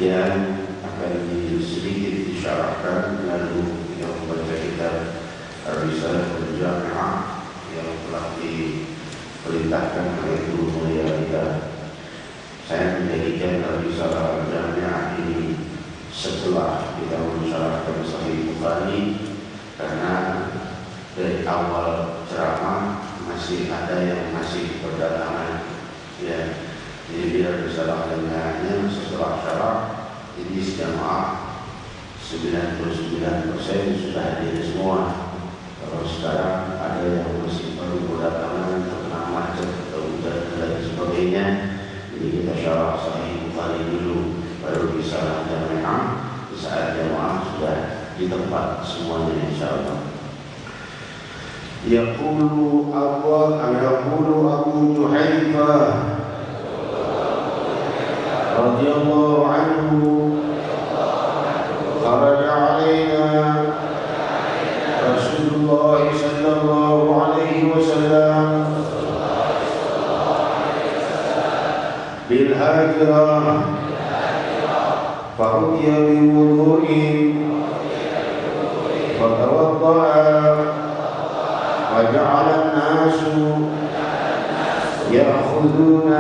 yang akan sedikit disyarahkan lalu yang membaca kitab Ar-Risalah Al-Jami'ah yang telah diperintahkan oleh guru mulia kita. Saya menjadikan Ar-Risalah Al-Jami'ah ini setelah kita mensyarahkan Sahih Bukhari, karena dari awal ceramah masih ada yang masih berdatangan, ya. Jadi biar Risalah Al-Jami'ahnya setelah syarah ini jamaah 99% sudah hadir semua. Kalau sekarang ada yang masih perlu berdatangan karena macet atau hujan dan sebagainya, jadi kita syarah Sahih Bukhari dulu, baru Risalah Al-Jami'ah di saat jamaah sudah di tempat semuanya, insyaallah. Yaqulu Abu Juhaifah radhiyallahu anhu, kharaja alaina Rasulullah sallallahu alaihi wasallam bil hajrah farukiya bi wudu'in fatawadda'a wa ja'ala an-nasu يأخذون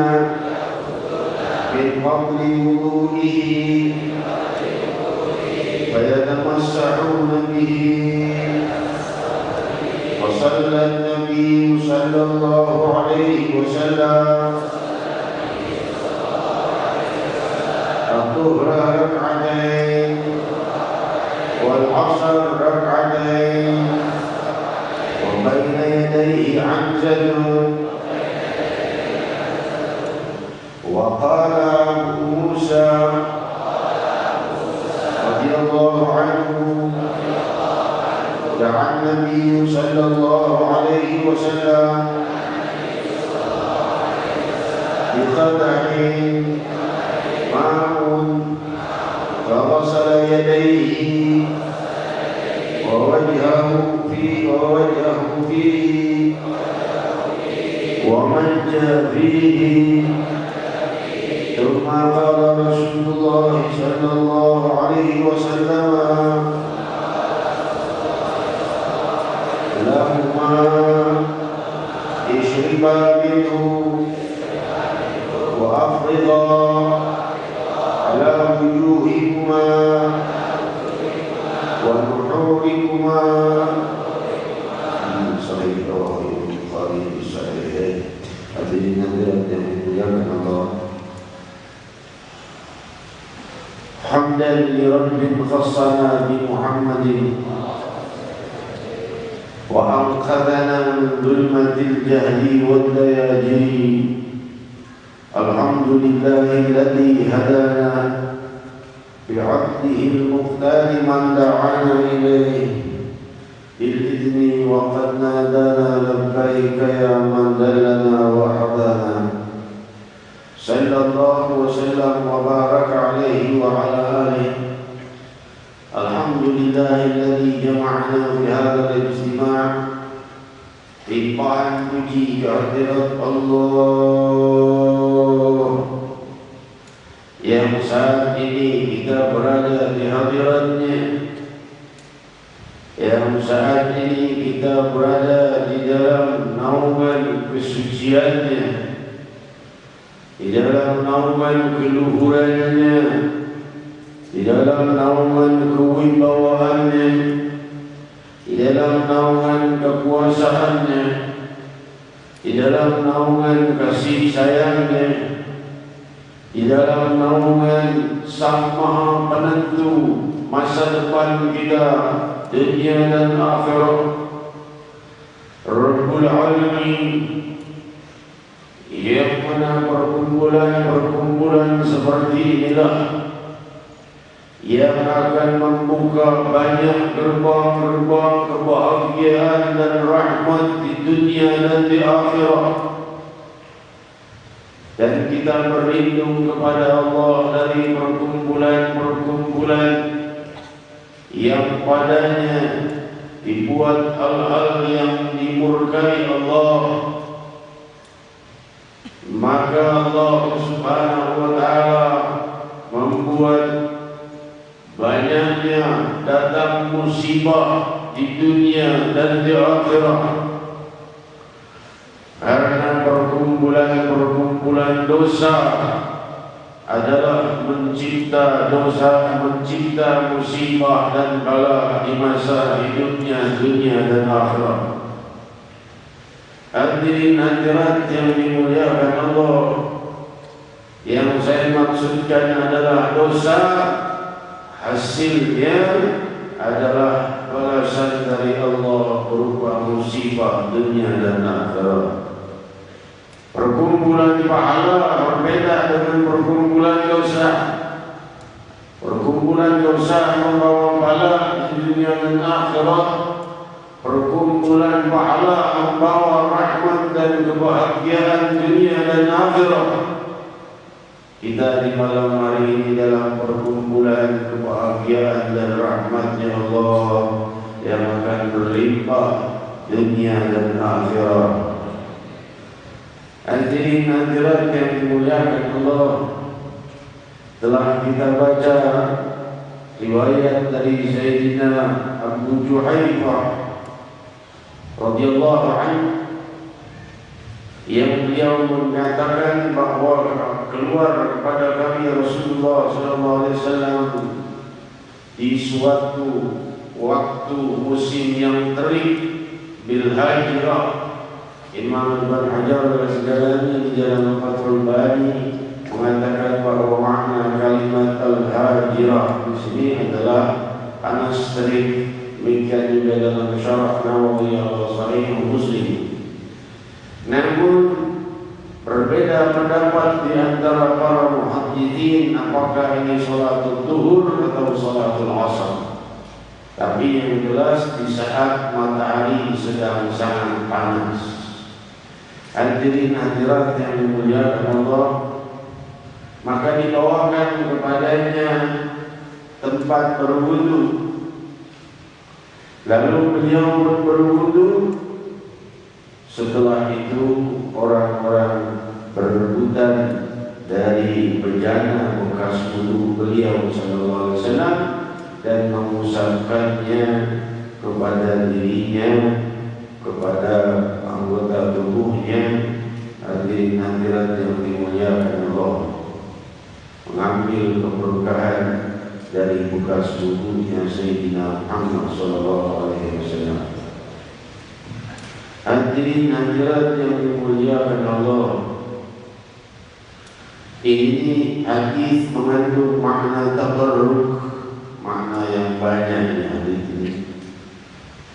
من قبل وضوئه فيتمسحون به. وصلى النبي صلى الله عليه وسلم الظهر ركعتين والعصر ركعتين وبين يديه عنزة. وقال أبو موسى رضي الله عنه دعا النبي صلى الله عليه وسلم بقدح ماء فغسل يديه ووجهه فيه ومج فيه. ثم قال رسول الله صلى الله عليه وسلم لهما اشربا منه وأفرغا على وجوهكما ونحوركما. Sahih riwayat Bukhari di Sahih. Hadirin hadirat yang dimuliakan Allah. Hamdan li Rabbin khassana bi Muhammadin wa anqadhana min dhulmatil jahli wal layajri. Alhamdulillahi alladhi hadana bi'abdihi al-mukhtar man da'ana ilayhi بالإذن وقد نادانا لبيك يا من دلنا وحدانا. صلى الله وسلم وبارك عليه وعلى آله. الحمد لله الذي جمعنا في هذا الاجتماع limpahan puji kehadirat Allah yang saat ini kita berada di hadiratnya, yang saat ini kita berada di dalam naungan kesuciannya, di dalam naungan keluhurannya, di dalam naungan kewibawaannya, di dalam naungan kekuasaannya, di dalam naungan kasih sayangnya, di dalam naungan Sang Maha Penentu masa depan kita dunia dan akhirat. Rabbul Alamin, yang mana perkumpulan seperti inilah yang akan membuka banyak gerbang-gerbang kebahagiaan dan rahmat di dunia dan di akhirat. Dan kita berlindung kepada Allah dari perkumpulan-perkumpulan yang padanya dibuat hal-hal yang dimurkai Allah. Maka Allah Subhanahu wa ta'ala membuat banyaknya datang musibah di dunia dan di akhirat karena perkumpulan dosa adalah mencipta dosa, mencipta musibah dan bala di masa hidupnya dunia dan akhirat. Hadirin hadirat yang dimuliakan Allah, yang saya maksudkan adalah dosa hasilnya adalah balasan dari Allah berupa musibah dunia dan akhirat. Perkumpulan pahala berbeda dengan perkumpulan dosa. Perkumpulan dosa membawa pahala di dunia dan akhirat. Perkumpulan pahala membawa rahmat dan kebahagiaan dunia dan akhirat. Kita di malam hari ini dalam perkumpulan kebahagiaan dan rahmatnya Allah yang akan berlimpah dunia dan akhirat. Hadirin hadirat yang dimuliakan Allah, telah kita baca riwayat dari Sayyidina Abu Juhaifah radhiyallahu anhu yang beliau mengatakan bahwa keluar kepada kami Rasulullah SAW di suatu waktu musim yang terik bil hajrah. Imam Ibn Hajar al-Asqalani di dalam Fathul Bari mengatakan bahwa makna kalimat al-hajrah di sini adalah panas terik. Demikian juga dalam Syarah Nawawi al-Sahih Muslim. Namun berbeda pendapat di antara para muhadditsin apakah ini salatul zuhur atau salatul asar. Tapi yang jelas di saat matahari sedang sangat panas. Hadirin hadirat yang dimuliakan Allah, maka dibawakan kepadanya tempat berwudu. Lalu beliau berwudu. Setelah itu orang-orang berebutan dari bejana bekas wudu beliau sallallahu alaihi wasallam dan mengusapkannya kepada dirinya, kepada anggota tubuhnya. Hadirin hadirat yang dimuliakan Allah, mengambil keberkahan dari bekas wudunya Sayyidina Muhammad sallallahu alaihi wasallam. Hadirin hadirat yang dimuliakan Allah, ini hadis mengandung makna tabarruk, makna yang banyak hadis ini.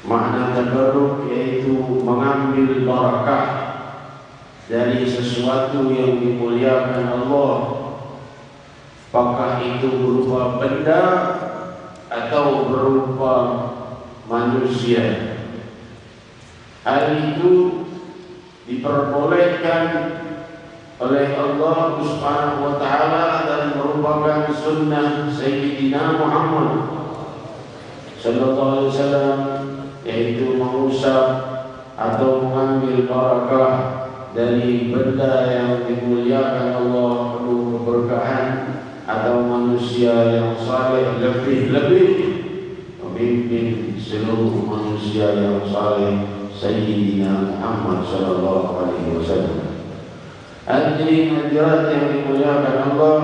Makna tabarruk yaitu mengambil barakah dari sesuatu yang dimuliakan Allah, apakah itu berupa benda atau berupa manusia. Hal itu diperbolehkan oleh Allah Subhanahu wa taala dan merupakan sunnah Sayyidina Muhammad sallallahu alaihi wasallam, yaitu mengusap atau mengambil barakah dari benda yang dimuliakan Allah, penuh keberkahan, atau manusia yang saleh, lebih-lebih pemimpin seluruh manusia yang saleh Sayyidina Muhammad sallallahu alaihi wasallam. Hadirin hadirat yang dimuliakan Allah,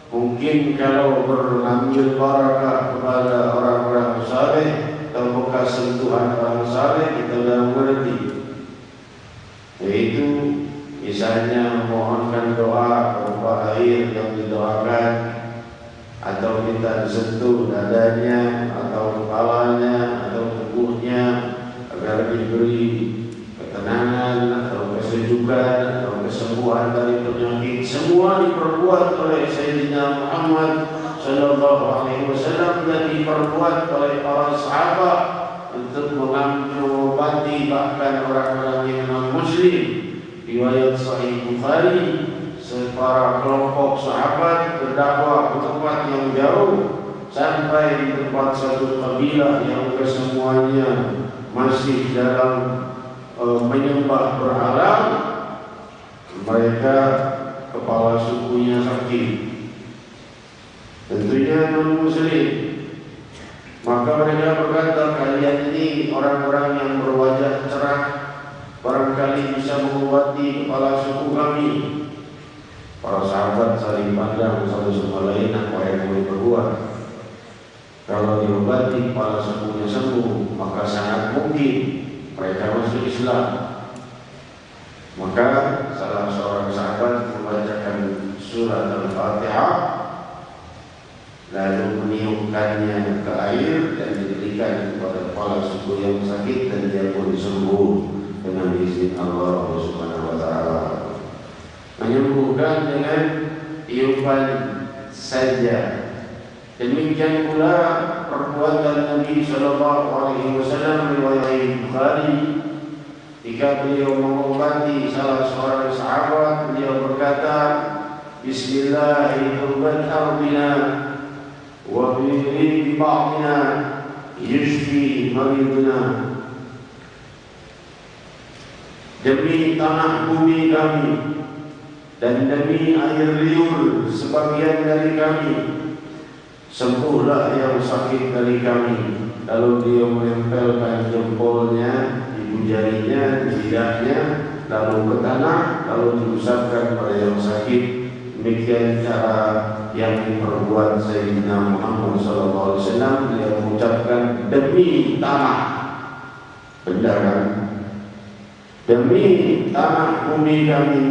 mungkin kalau mengambil barakah kepada orang-orang saleh atau bekas sentuhan orang saleh kita sudah mengerti, yaitu misalnya memohonkan doa berupa air yang didoakan, atau kita disentuh dadanya atau kepalanya atau tubuhnya agar diberi ketenangan atau kesejukan atau kesembuhan dari penyakit. Semua diperbuat oleh Sayyidina Muhammad sallallahu alaihi wasallam dan diperbuat oleh para sahabat untuk mengobati bahkan orang-orang yang non-muslim. Riwayat Sahih Bukhari, para kelompok sahabat berdakwah ke tempat yang jauh sampai di tempat satu kabilah yang kesemuanya masih dalam menyembah berhala. Mereka kepala sukunya sakit, tentunya non-muslim. Maka mereka berkata, kalian ini orang-orang yang berwajah cerah, barangkali bisa mengobati kepala suku kami. Para sahabat saling pandang satu sama lain, apa yang boleh berbuat. Kalau diobati kepala sukunya sembuh, maka sangat mungkin mereka masuk Islam. Maka salah seorang sahabat membacakan surat Al-Fatihah, lalu meniupkannya ke air dan diberikan kepada kepala suku yang sakit, dan dia pun sembuh dengan izin Allah Subhanahu wa taala. Menyembuhkan dengan tiupan saja. Demikian pula perbuatan Nabi sallallahu alaihi wasallam riwayat Bukhari, ketika beliau mengobati salah seorang sahabat, beliau berkata, Bismillahirrahmanirrahim, wa bi ba'dina yashfi maridna. Demi tanah bumi kami dan demi air liur sebagian dari kami, sembuhlah yang sakit dari kami. Lalu dia menempelkan jempolnya di ujung jarinya, di lidahnya, lalu ke tanah, lalu diusapkan pada yang sakit. Demikian cara yang diperbuat Sayyidina Muhammad SAW. Dia mengucapkan, demi tanah, benar kan? Demi tanah bumi kami,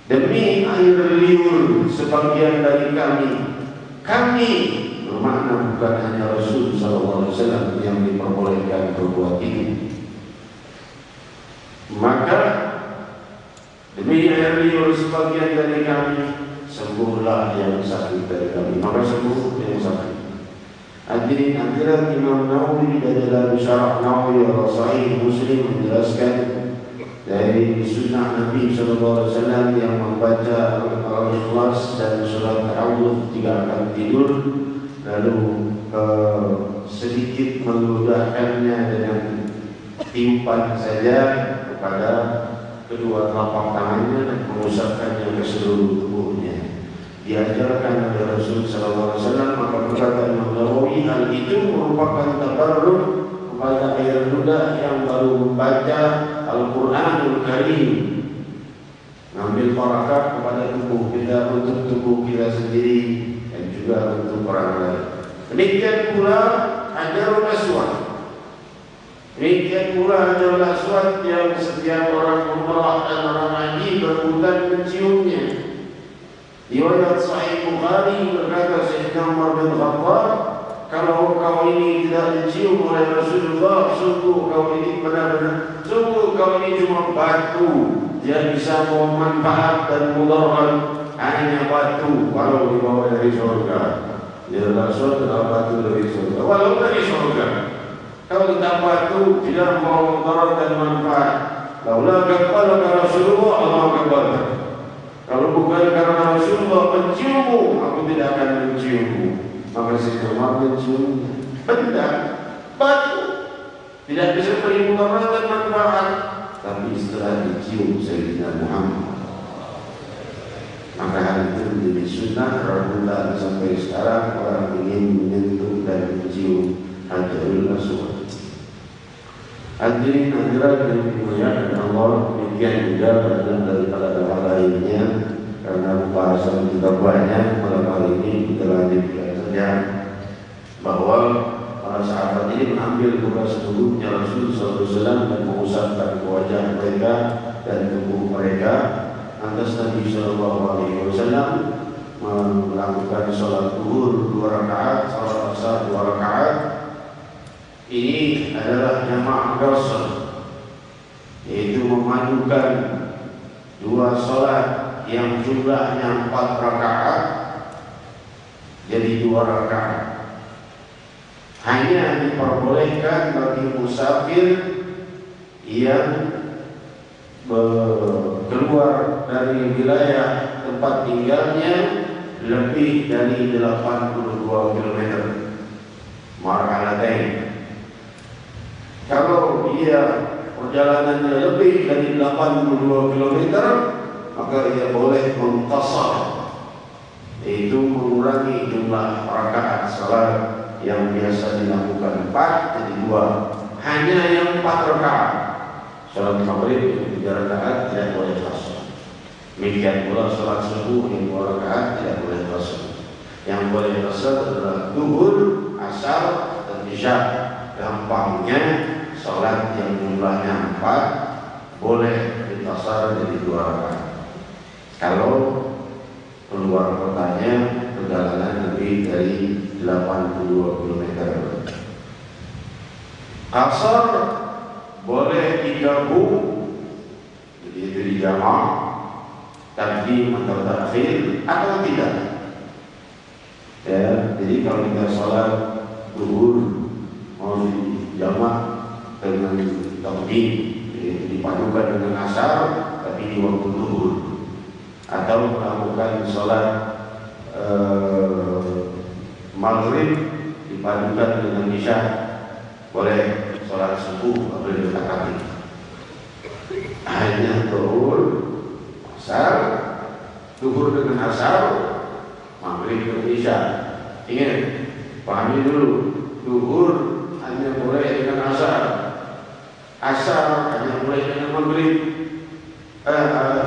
demi air liur sebagian dari kami bermakna bukan hanya Rasul SAW yang diperbolehkan berbuat ini. Maka demi air liur sebagian dari kami, sembuhlah yang sakit dari kami. Maka sembuh yang sakit. Hadirin hadirat, Imam Nawawi dalam Syarah Nawawi al-Sahih Muslim menjelaskan dari sunnah Nabi SAW yang membaca Al-Ikhlas dan surat Al-Awud 3 akan tidur, lalu sedikit mengudahkannya dengan tiupan saja kepada kedua telapak tangannya dan mengusapkannya ke seluruh tubuhnya. Diajarkan oleh Rasul SAW. Maka berkata Imam Nawawi, hal itu merupakan tabarruk kepada air ludah yang baru membaca Al-Quranul Karim, mengambil barakah kepada tubuh kita, untuk tubuh kita sendiri dan juga untuk orang lain. Demikian pula Hajarul Aswad. Demikian pula Hajarul Aswad yang setiap orang umrah dan orang haji berebutan menciumnya. Riwayat Sahih Bukhari berkata Sayyidina Umar bin Khattab, kalau kau ini tidak dicium oleh Rasulullah, sungguh kau ini benar-benar, sungguh kau ini cuma batu, dia bisa membawa manfaat dan mudarat, hanya batu walau dibawa dari surga. Dia Rasul adalah batu dari surga, walau dari surga. Kalau tidak batu, tidak membawa mudarat dan manfaat. Laulah qabbalaka Rasulullah, Allah qabbalaka. Kalau bukan karena Rasulullah menciummu, aku tidak akan menciummu. Maka Sayyidina Umar menciumnya. Benda, batu, tidak bisa beri mudarat dan manfaat. Tapi setelah dicium Sayyidina Muhammad, maka hal itu menjadi sunnah. Rasulullah sampai sekarang orang ingin menyentuh dan mencium Hajarul Aswad. Hadirin hadirat yang dimuliakan Allah, demikian juga berada daripada hal lainnya. Karena pembahasan kita banyak, malam hari ini kita lanjutkan saja bahwa para sahabat ini mengambil tugas seluruhnya Rasul SAW dan mengusapkan wajah mereka dan tubuh mereka. Lantas Nabi SAW melakukan sholat zuhur 2 rakaat, sholat asar 2 rakaat. Ini adalah jamaah qasr, yaitu memadukan 2 sholat yang jumlahnya 4 rakaat jadi 2 rakaat. Hanya diperbolehkan bagi musafir yang keluar dari wilayah tempat tinggalnya lebih dari 82 km marhalatain. Kalau dia perjalanannya lebih dari 82 km, maka ia boleh mengqasar, yaitu mengurangi jumlah rakaat salat yang biasa dilakukan 4 jadi 2. Hanya yang 4 rakaat. Salat maghrib 3 rakaat tidak boleh qasar. Demikian pula salat subuh yang 2 rakaat tidak boleh qasar. Yang boleh qasar adalah zuhur, asar, dan isya. Gampangnya salat yang jumlahnya 4 boleh diqasar jadi 2 rakaat. Kalau keluar kotanya perjalanan lebih dari 82 km. Qasar boleh digabung, jadi itu dijama', takdim atau takhir atau tidak. Ya, jadi kalau kita sholat zuhur mau dijama' dengan takdim, dipadukan dengan asar, tapi di waktu zuhur, atau melakukan sholat maghrib dipadukan dengan isya, boleh sholat subuh boleh dikatakan. Hanya zuhur, asar, zuhur dengan asar, maghrib dengan isya. Ingat, pahami dulu, zuhur hanya boleh dengan asar, Asar hanya boleh dengan maghrib,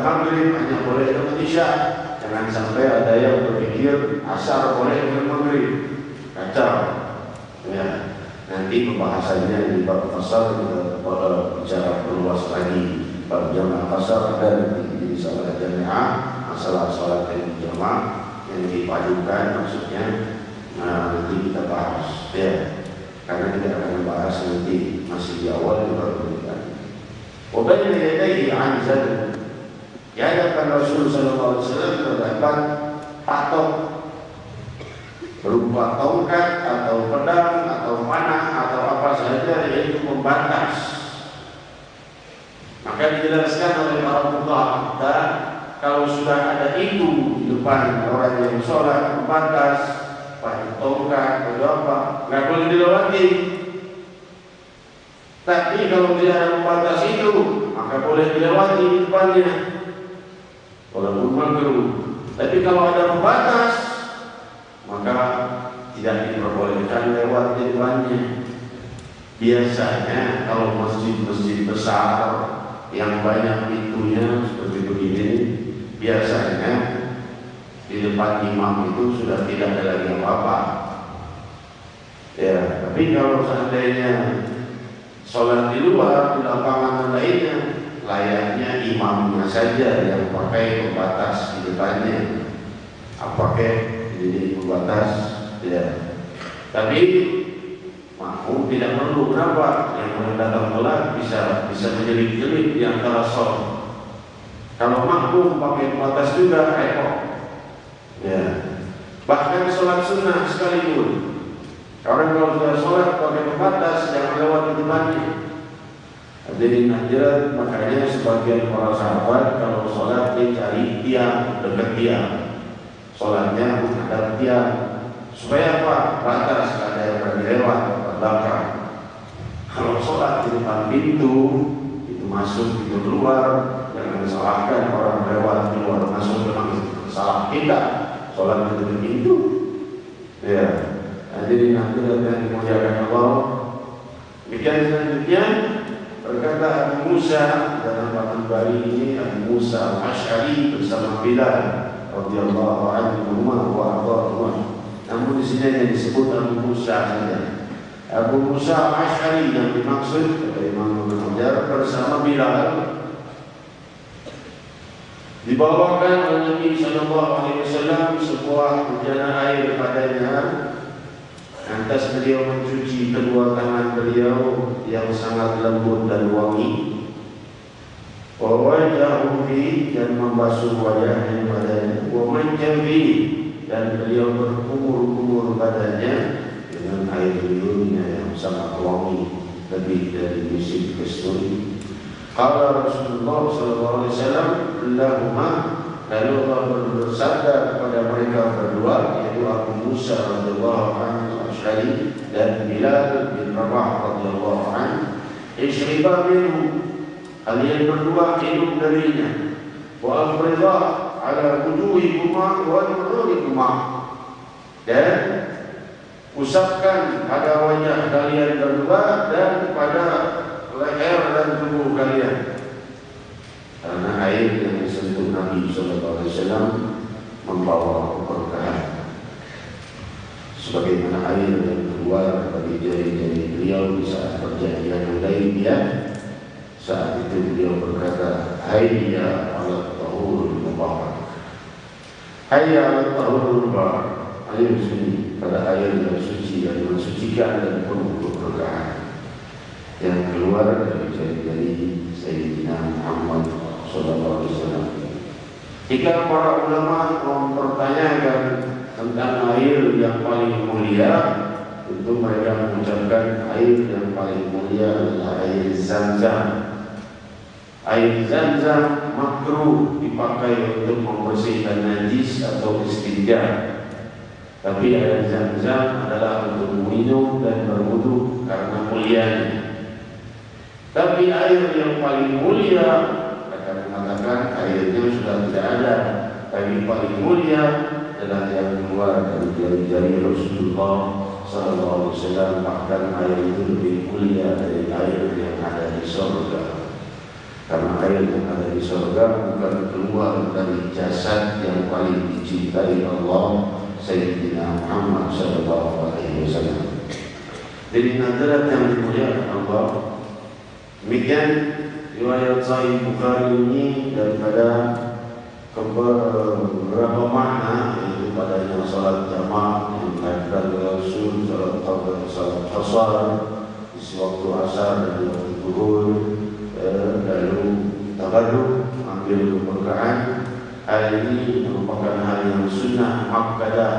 maghrib hanya boleh dengan isya. Jangan sampai ada yang berpikir asar boleh dengan maghrib. Kacau. Ya. Nanti pembahasannya di bab fasal kita bicara perluas lagi. Bab jamaah fasal ada di salat jamaah, masalah salat yang jamaah yang dipadukan maksudnya. Nah, nanti kita bahas ya. Karena kita akan bahas nanti masih di awal di bab ini. Wabayna yadayhi anzal. Di hadapan Rasul sallallahu alaihi wasallam terdapat patok berupa tongkat atau pedang atau panah atau apa saja yaitu pembatas. Maka dijelaskan oleh para fuqaha, kalau sudah ada itu di depan orang yang sholat pembatas, pakai tongkat atau apa, nggak boleh dilewati. Tapi kalau tidak ada pembatas itu, maka boleh dilewati di depannya, walaupun makruh. Tapi kalau ada pembatas, maka tidak diperbolehkan lewat di depannya. Biasanya kalau masjid-masjid besar yang banyak pintunya seperti begini, biasanya di depan imam itu sudah tidak ada lagi apa-apa. Ya, tapi kalau seandainya sholat di luar, di lapangan lainnya, layaknya imamnya saja yang pakai pembatas di depannya. Pakai jadi pembatas, ya. Tapi makmum tidak perlu. Kenapa? Yang datang telat bisa menjelit-jelit di antara sholat. Kalau makmum pakai pembatas juga repot. Ya. Bahkan sholat sunnah sekalipun, orang kalau sudah sholat pakai pembatas jangan lewat di depannya. Hadirin hadirat, makanya sebagian para sahabat kalau sholat dia cari tiang dekat tiang, sholatnya menghadap tiang. Supaya apa? Batas, ada yang berani lewat ke belakang. Kalau sholat di depan pintu, itu masuk, itu keluar, jangan salahkan orang lewat keluar masuk, memang salah kita. Sholat di depan pintu. Ya, hadirin hadirat yang dimuliakan Allah. Demikian selanjutnya berkata Abu Musa dalam Fathul Bari ini, Abu Musa Al-Asy'ari bersama Bilal radhiyallahu anhu wa ardhahuma. Namun di sini yang disebut Abu Musa saja. Abu Musa Al-Asy'ari yang dimaksud kata Imam Ibnu Hajar bersama Bilal dibawakan oleh Nabi sallallahu alaihi wasallam sebuah bejana air padanya. Lantas beliau mencuci kedua tangan beliau yang sangat lembut dan wangi. Wawajahu fi, dan membasuh wajahnya padanya. Wamanjabi, dan beliau berkumur-kumur badannya dengan air liurnya yang sangat wangi, lebih dari misik kasturi. Qala Rasulullah sallallahu alaihi wasallam lahumma, lalu Allah bersabda kepada mereka berdua, yaitu Abu Musa radhiyallahu anhu dan Bilal bin Rabah radhiyallahu anhu, "Ishriba minhu," kalian berdua minum darinya. "Wa afriza ala wujuhikuma wa nuhurikuma," dan usapkan pada wajah kalian berdua dan pada leher dan tubuh kalian. Karena air yang disentuh Nabi sallallahu alaihi wasallam membawa keberkahan. Sebagaimana air yang keluar dari jari-jari beliau di saat perjanjian Hudaybiyah, saat itu beliau berkata, "Hayya 'ala tahurul mubarak." Hayya 'ala tahurul mubarak. Ayo sini pada air yang suci yang mensucikan dan penuh keberkahan yang keluar dari jari-jari Sayyidina Muhammad sallallahu alaihi wasallam. Jika para ulama mempertanyakan tentang air yang paling mulia, tentu mereka mengucapkan air yang paling mulia adalah air Zam-Zam. Air Zam-Zam makruh dipakai untuk membersihkan najis atau istinja. Tapi air Zam-Zam adalah untuk minum dan berwudu karena mulianya. Tapi air yang paling mulia, akan mengatakan airnya sudah tidak ada, tapi paling mulia adalah yang keluar dari jari-jari Rasulullah Sallallahu Alaihi Wasallam, bahkan air itu lebih mulia dari air yang ada di surga. Karena air yang ada di surga bukan keluar dari jasad yang paling dicintai Allah, Sayyidina Muhammad Sallallahu Alaihi Wasallam. Jadi hadirat yang dimuliakan Allah, demikian riwayat Sahih Bukhari ini daripada beberapa makna, yaitu padanya salat jamaah yang dilakukan oleh Rasul, salat qasar di waktu asar dan di waktu zuhur, lalu tabarruk, ambil keberkahan. Hal ini merupakan hal yang sunnah muakkadah,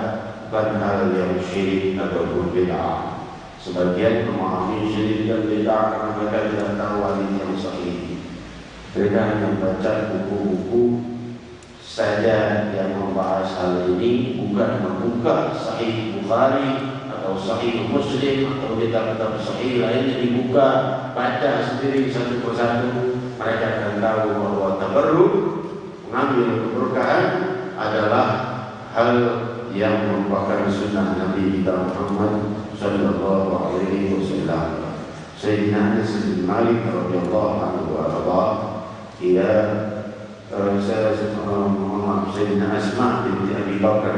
bukan hal yang syirik ataupun bid'ah. Sebagian memahami syirik dan bid'ah karena mereka tidak tahu hadis yang sahih. Mereka hanya membaca buku-buku saja yang membahas hal ini, bukan membuka Sahih Bukhari atau Sahih Muslim atau kitab-kitab sahih lainnya dibuka, baca sendiri satu persatu. Mereka akan tahu bahwa tabarruk, mengambil keberkahan, adalah hal yang merupakan sunnah Nabi kita Muhammad Sallallahu Alaihi Wasallam. Sayyidina Anas bin Malik radhiyallahu anhu wa Sayyidina Asma binti Abi Bakar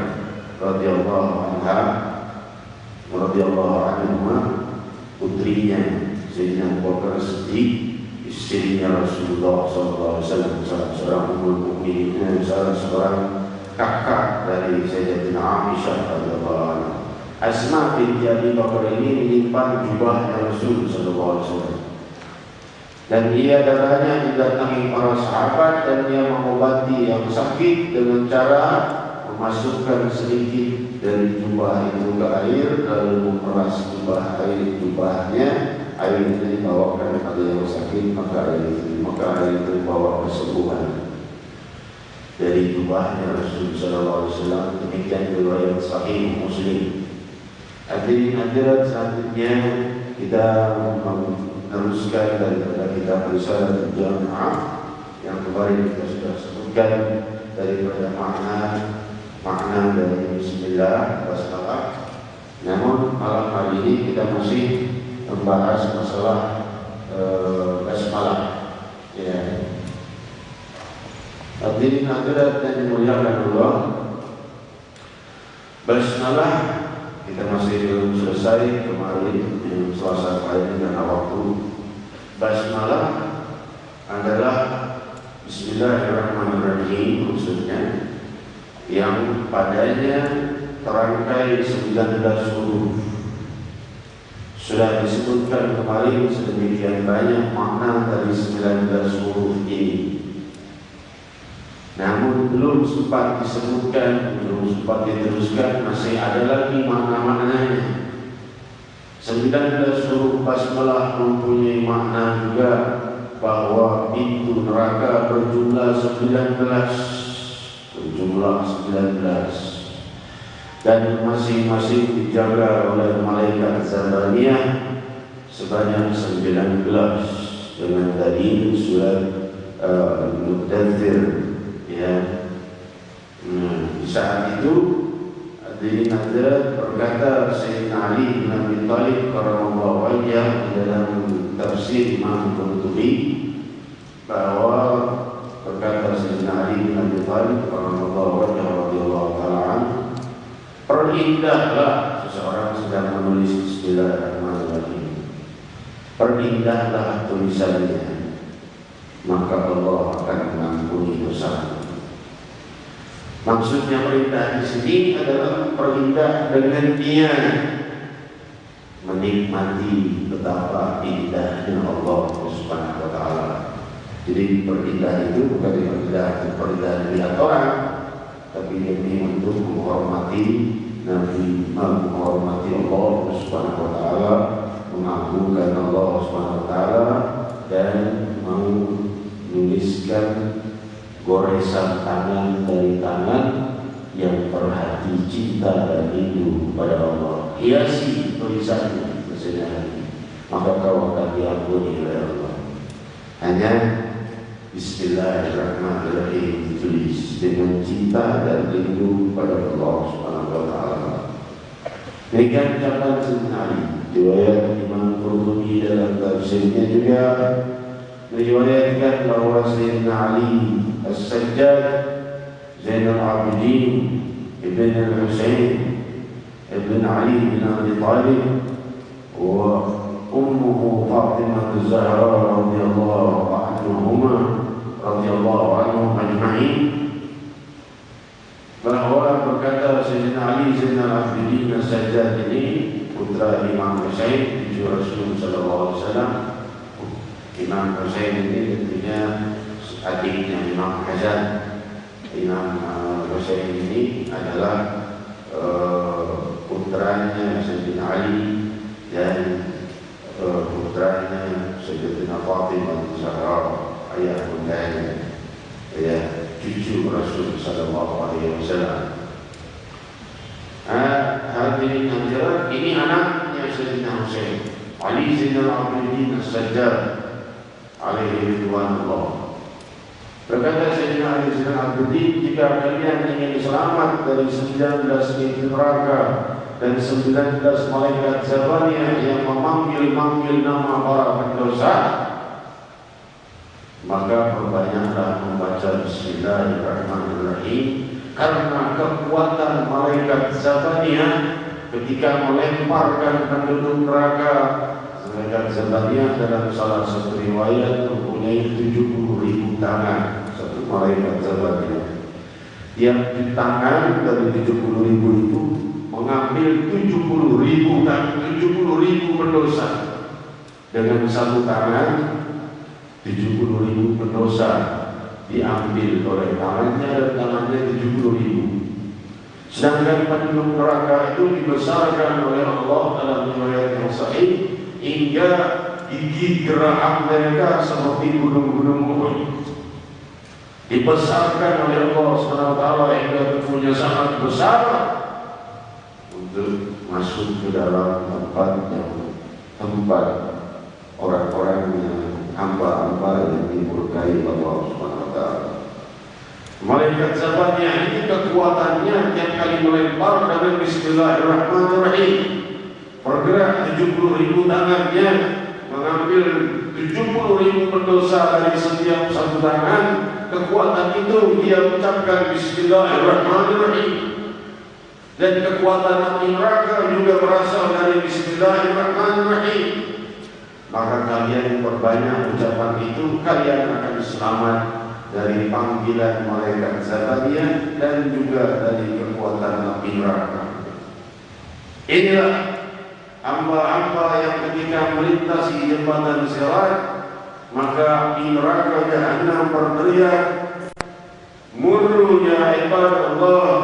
radhiyallahu anha radhiyallahu anha, putrinya Sayyidina Abu Bakar Siddiq, istrinya Rasulullah sallallahu alaihi wasallam, seorang ummul mukminin, seorang kakak dari Sayyidatina Aisyah radhiyallahu anha. Asma binti Abi Bakar ini menyimpan jubahnya Rasul sallallahu alaihi wasallam. Dan ia darahnya didatangi para sahabat, dan dia mengobati yang sakit dengan cara memasukkan sedikit dari jubah itu ke air, lalu memeras jubahnya. Air itu dibawakan kepada yang sakit, maka air itu dibawa kesembuhan dari jubahnya Rasul sallallahu alaihi wasallam. Demikian riwayat Sahih Muslim. Hadirin selanjutnya kita meneruskan daripada kitab Risalah Jamaah yang kemarin kita sudah sebutkan daripada makna dari Bismillah Basmalah. Namun malam hari ini kita masih membahas masalah Basmalah. Ya. Hadirin hadirat yang dimuliakan Allah, Basmalah kita masih belum selesai kemarin di Selasa kemarin karena waktu. Basmalah adalah Bismillahirrahmanirrahim, maksudnya yang padanya terangkai 19 huruf. Sudah disebutkan kemarin sedemikian banyak makna dari 19 huruf ini. Namun belum sempat disebutkan, belum sempat diteruskan, masih ada lagi makna-maknanya. 19 huruf basmalah mempunyai makna juga bahwa pintu neraka berjumlah 19, dan masing-masing dijaga oleh malaikat Zabaniyah sebanyak 19 dengan dalil surat Al-Mudaththir. Ya, di saat itu hadirin hadirat berkata Sayyidina Ali bin Abi Thalib karramallahu wajhahu dalam tafsir Imam Qurtubi, bahwa berkata Sayyidina Ali bin Abi Thalib karramallahu wajhahu radhiyallahu ta'ala anhu, perindahlah seseorang sedang menulis Bismillahirrahmanirrahim, perindahlah tulisannya, maka Allah akan mengampuni dosa. Maksudnya perintah di sini adalah perintah dengan dia menikmati betapa indahnya Allah Subhanahu wa taala. Jadi perintah itu bukan perintah dilihat orang, tapi demi untuk menghormati Nabi, menghormati Allah Subhanahu wa taala, mengagungkan Allah Subhanahu wa taala, dan menuliskan goresan tangan dari tangan yang berhati cinta dan rindu pada Allah. Hiasi tulisannya maksudnya, maka kau akan diampuni oleh Allah. Hanya Bismillahirrahmanirrahim ditulis dengan cinta dan rindu pada Allah Subhanahu wa taala. Demikian ucapan Sayyidina Ali. Riwayat Imam Qurtubi dalam tafsirnya juga meriwayatkan bahwa Sayyidina Ali As-Sajjad Zainal Abidin Ibn Al-Husain Ibn Ali bin Abi Talib wa ummuhu Fatimah Az-Zahra radhiyallahu anhum ajma'in, bahwa berkata Sayyidina Ali Zainal Abidin As-Sajjad ini putra Imam Husain cucu Rasul sallallahu alaihi wasallam. Imam Husain ini tentunya adiknya Imam Hasan. Imam Husain ini adalah putranya Sayyidina Ali dan putranya Sayyidatina Fatimah Az-Zahra, ayah bundanya, ya, cucu Rasul sallallahu alaihi wasallam. Hadirin hadirat, ini anaknya Sayyidina Husain, Ali Zainal Abidin As-Sajjad alaihi ridwanullah. Berkata Sayyidina Ali Zainal Abidin, jika kalian ingin selamat dari 19 pintu neraka dan 19 malaikat zabaniyah yang memanggil-manggil nama para pendosa, maka perbanyaklah membaca Bismillahirrahmanirrahim, karena kekuatan malaikat zabaniyah ketika melemparkan penduduk neraka. Malaikat zabaniyah dalam salah satu riwayat mempunyai 70.000 tangan. Satu malaikat zabaniyah, tiap tangan dari 70.000 itu mengambil 70.000 pendosa. Dengan satu tangan 70.000 pendosa diambil oleh tangannya, dan tangannya 70.000. Sedangkan penduduk neraka itu dibesarkan oleh Allah dalam riwayat yang sahih hingga gigi geraham mereka seperti gunung-gunung Uhud. Dibesarkan oleh Allah SWT hingga tubuhnya sangat besar untuk masuk ke dalam tempat orang-orang yang hamba-hamba yang dimurkai Allah SWT. Malaikat zabaniyah ini kekuatannya tiap kali melempar dengan Bismillahirrahmanirrahim, bergerak 70.000 tangannya, mengambil 70.000 pendosa dari setiap satu tangan. Kekuatan itu dia ucapkan Bismillahirrahmanirrahim. Dan kekuatan api neraka juga berasal dari Bismillahirrahmanirrahim. Maka kalian perbanyak ucapan itu, kalian akan selamat dari panggilan malaikat zabaniyah dan juga dari kekuatan api neraka. Inilah hamba-hamba yang ketika melintasi jembatan Sirat, maka api neraka Jahannam berteriak, "Murru ya ibadallah,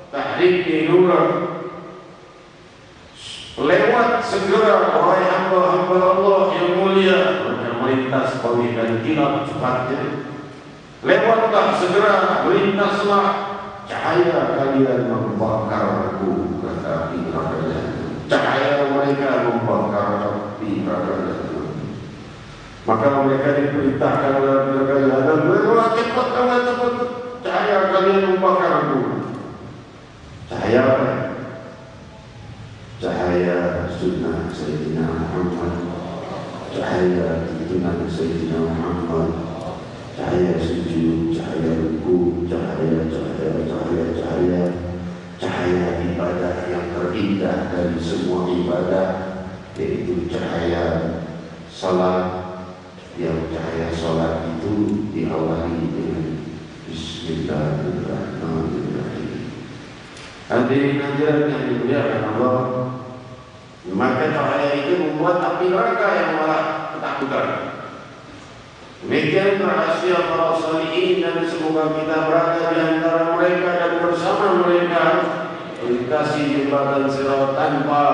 tahriqi nurak." Lewat segera wahai hamba-hamba Allah yang mulia. Mereka melintas panggilan kilat cepatnya. Lewatlah segera, melintaslah, cahaya kalian membakar aku, kata api neraka. Cahaya mereka membakar api neraka. Maka mereka diperintahkan oleh neraka dan berdoa, cepat, cahaya kalian membakar aku. Cahaya apa? Cahaya sunnah Sayyidina Muhammad, cahaya tuntunan Sayyidina Muhammad, cahaya sujud, cahaya ruku, cahaya ibadah yang terindah dari semua ibadah, yaitu cahaya salat. Yang cahaya salat itu diawali dengan Bismillahirrahmanirrahim. Hadirin hadirat yang dimuliakan Allah, maka cahaya itu membuat api neraka yang malah ketakutan. Demikian rahasia para salihin, dan semoga kita berada di antara mereka dan bersama mereka melintasi jembatan Sirat tanpa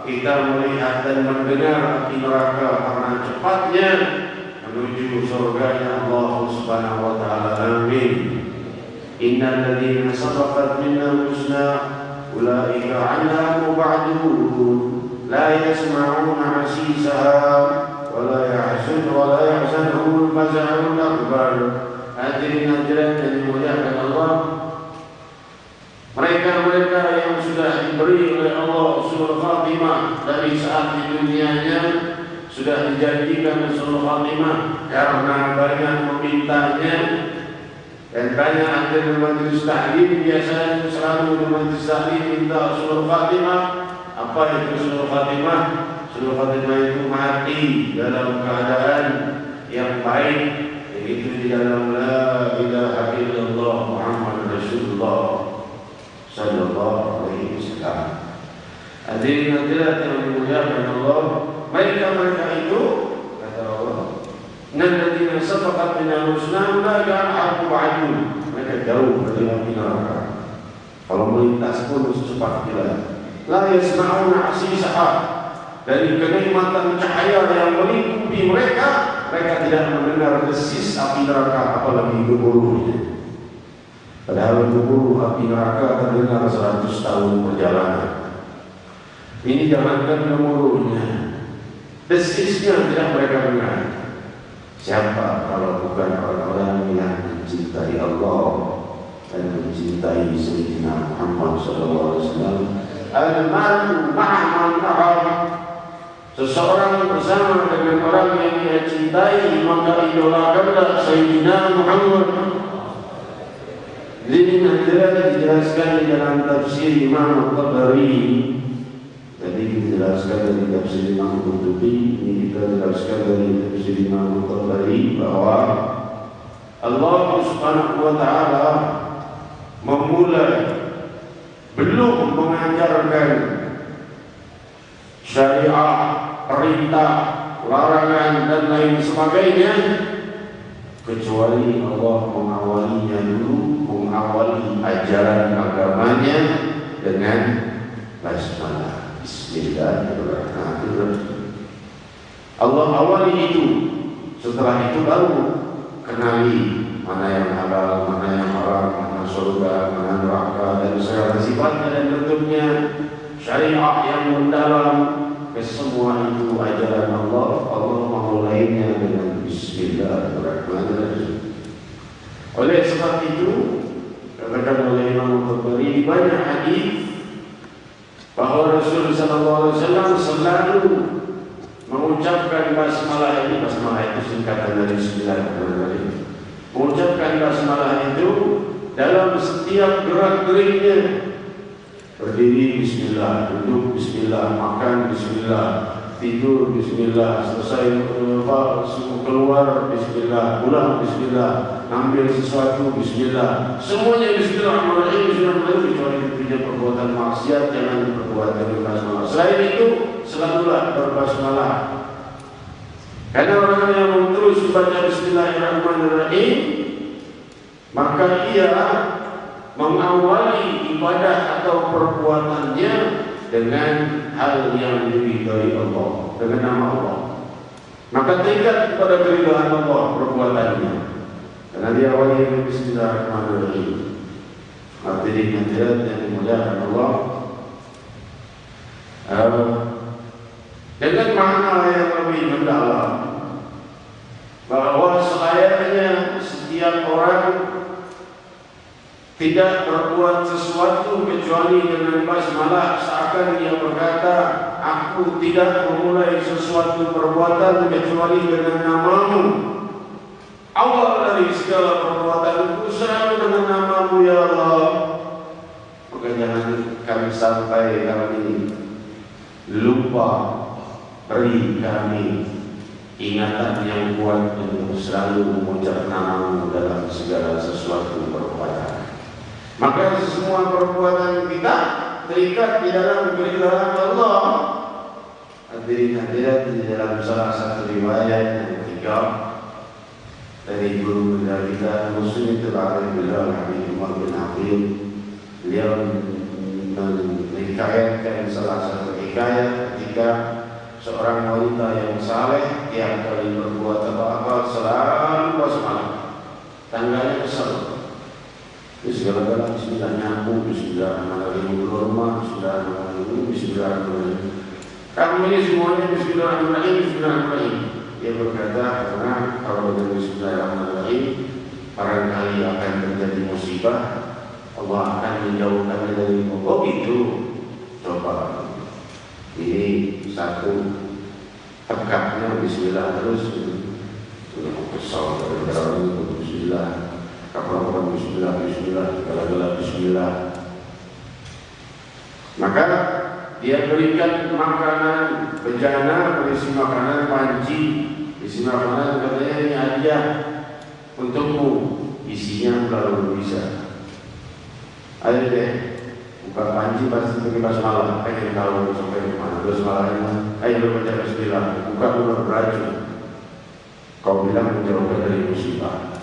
kita melihat dan mendengar api neraka karena cepatnya menuju surganya Allah Subhanahu wa taala. Amin. Innal ladzina sabaqat minna husna ulaika 'anha mub'adun la yasma'una 'asisaha wa la yahzunhum al-faza'ul akbar. Hadirin hadirat yang dimuliakan Allah, mereka yang sudah diberi oleh Allah husnul khatimah dari saat di dunianya sudah dijanjikan husnul khatimah karena banyak memintanya dan banyak hadir di majelis taklim. Biasanya selalu di majelis taklim minta husnul khatimah. Apa itu husnul khatimah? Husnul khatimah itu mati dalam keadaan yang baik, yaitu di dalam la ilaha illallah Muhammad Rasulullah sallallahu alaihi wasallam. Hadirin hadirat yang dimuliakan Allah, mereka itu kata Allah, "Alladzina sabaqat minal husna ulaika anha mub'adun." Mereka jauh dari api neraka. Kalau melintas pun secepat kilat. La yasma'una hasisaha. Dari kenikmatan cahaya yang melingkupi mereka, mereka tidak mendengar desis api neraka, apalagi gemuruhnya. Padahal gemuruh api neraka terdengar 100 tahun perjalanan. Ini jangankan gemuruhnya, desisnya tidak mereka dengar. Siapa kalau bukan orang-orang yang mencintai Allah dan mencintai Sayyidina Muhammad SAW. Al-malu ma'aman na'am. Seseorang bersama dengan orang yang dia cintai, maka idolakanlah Sayyidina Muhammad. Ini nantilah dijelaskan di dalam tafsir Imam Al-Tabari. Tadi dijelaskan dari tafsir Imam Al-Qurtubi, ini kita jelaskan dari tafsir Imam Al-Tabari bahwa Allah Subhanahu wa taala memulai belum mengajarkan syariat, perintah, larangan dan lain sebagainya, kecuali Allah mengawalinya dulu, mengawali ajaran agamanya dengan basmalah, Bismillahirrahmanirrahim. Allah awali itu, setelah itu baru kenali mana yang halal, mana yang haram, mana surga, mana neraka, dan segala sifatnya dan bentuknya. Syariat yang mendalam, kesemua itu ajaran Allah. Allah memulainya dengan Bismillahirrahmanirrahim. Oleh sebab itu, katakan oleh Imam Al-Tabari di banyak hadis bahwa Rasul sallallahu alaihi wasallam selalu mengucapkan basmalah ini. Basmalah itu singkatan dari Bismillahirrahmanirrahim. Mengucapkan basmalah itu dalam setiap gerak-geriknya. Berdiri Bismillah, duduk Bismillah, makan Bismillah, tidur Bismillah, selesai keluar Bismillah, pulang Bismillah, ambil sesuatu Bismillah, semuanya Bismillahirrahmanirrahim. Bismillahirrahmanirrahim, kecuali punya perbuatan maksiat jangan berbuat dengan basmalah. Selain itu selalulah berbasmalah. Karena orang yang terus membaca Bismillahirrahmanirrahim, maka ia mengawali ibadah atau perbuatannya dengan hal yang diridhai Allah, dengan nama Allah. Maka terikat kepada keridhaan Allah perbuatannya, karena dia awali dengan Bismillahirrahmanirrahim. Artinya yang dimuliakan Allah, dengan makna yang lebih mendalam, bahwa selayaknya setiap orang tidak berbuat sesuatu kecuali dengan basmalah, seakan dia berkata, aku tidak memulai sesuatu perbuatan kecuali dengan namamu. Awal dari segala perbuatanku selalu dengan namamu ya Allah. Maka jangan kami sampai kami lupa, beri kami ingatan yang kuat untuk selalu mengucap namamu dalam segala sesuatu perbuatan. Maka semua perbuatan kita terikat di dalam keridhaan Allah. Hadirin-hadirat, di dalam salah satu riwayat yang ketiga dari guru kita Muslim Al-Arif Habib Umar bin Aqil, beliau menghikayatkan salah satu hikayat ketika seorang wanita yang saleh tiap kali berbuat apa-apa selalu basmalah. Tangganya kesal. Segala-galanya Bismillah nyapu, Bismillahirrahmanirrahim, rumah, Bismillahirrahmanirrahim, Bismillahirrahmanirrahim. Kamu ini semuanya Bismillahirrahmanirrahim, Bismillahirrahmanirrahim. Dia berkata, karena kalau dengan Bismillahirrahmanirrahim barangkali akan terjadi musibah, Allah akan menjauhkannya dari itu. coba. Ini satu tegaknya bismillah terus. Sudah kesal dari orang itu bismillah. Kapan-kapan bismillah, bismillah, segala-gala bismillah. Maka dia berikan makanan bejana, berisi makanan panci, isi makanan katanya ini hadiah untukmu, isinya lalu bisa. Ayo deh, buka panci pasti pakai basmalah, pengen tahu sampai kemana basmalahnya. Ayo baca bismillah, buka ular beracun. Kau bilang menjauhkan dari musibah,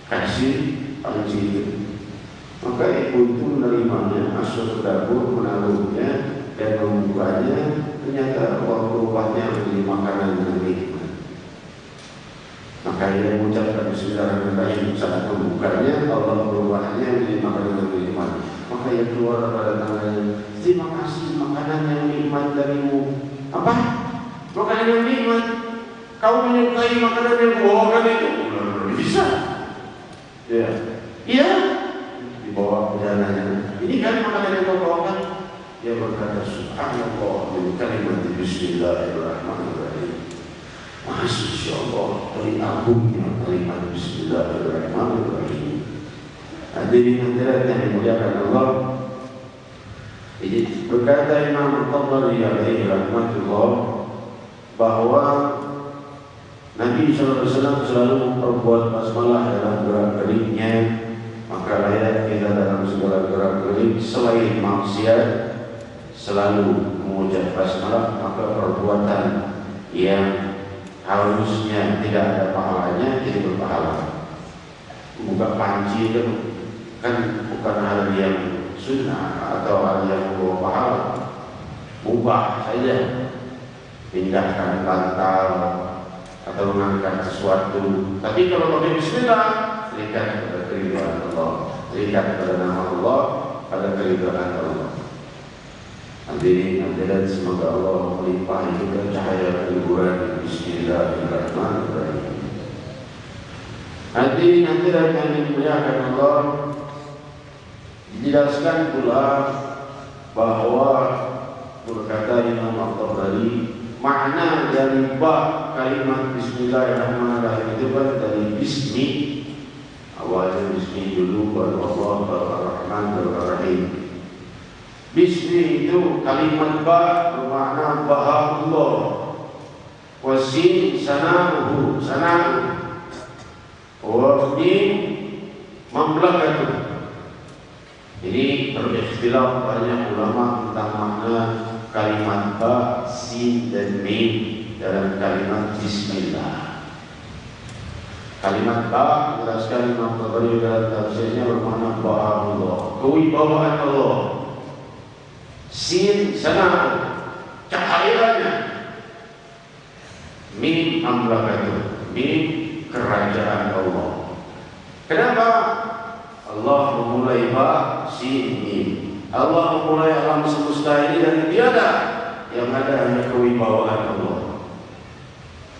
kasih panci itu. Maka ibu itu menerimanya, masuk ke dapur, menaruhnya dan membukanya. Ternyata waktu rumahnya menjadi makanan yang nikmat. Maka ia mengucapkan bismillahirrahmanirrahim saat membukanya, Allah berubahnya menjadi makanan yang nikmat. Maka ia keluar pada tangannya, terima kasih makanan yang nikmat darimu. Apa? Makanan yang nikmat? Kau menyukai makanan yang bawakan itu? Bisa. Ya. Iya. Dibawa perjalanannya. Ini kan makanan yang kau bawakan. Dia berkata subhanallah min kalimat bismillahirrahmanirrahim. Masya Allah, dari agungnya kalimat bismillahirrahmanirrahim. Hadirin hadirat yang dimuliakan Allah. Jadi berkata Imam Tabari alaihi rahmatullah bahwa Nabi SAW selalu memperbuat basmalah dalam gerak-geriknya. Maka layak kita dalam segala gerak-gerik selain maksiat selalu mengucap basmalah. Maka perbuatan yang harusnya tidak ada pahalanya jadi berpahala. Buka panci itu kan bukan hal yang sunnah atau hal yang membawa pahala. Mubah saja, pindahkan bantal atau mengangkat sesuatu. Tapi kalau pakai bismillah, terikat pada keridhaan Allah, terikat pada nama Allah, pada keridhaan Allah. Hadirin hadirat, semoga Allah melimpahi kita cahaya kehidupan. Bismillahirrahmanirrahim. Hadirin hadirat yang dimuliakan Allah, dijelaskan pula bahwa berkata Imam Al-Tabari, makna dari bab kalimat bismillahirrahmanirrahim itu kan dari bismi, awalnya bismi dulu baru Allah, baru Ar-Rahman, baru Ar-Rahim. Bismi itu kalimat ba bermakna bahaullah, wasin sana'uhu, sana'u, wabni mamlakatuh. Ini berikhtilaf banyak ulama tentang makna kalimat ba, sin dan mim dalam kalimat bismillah. Kalimat ba menjelaskan Imam Tabari dalam tafsirnya bermakna bahaullah, kewibawaan Allah. Sin sana cahayanya. Mim amlakatuh, mim kerajaan Allah. Kenapa? Allah memulai ba, sin, mim. Allah memulai alam semesta ini dari tiada, yang ada hanya kewibawaan Allah.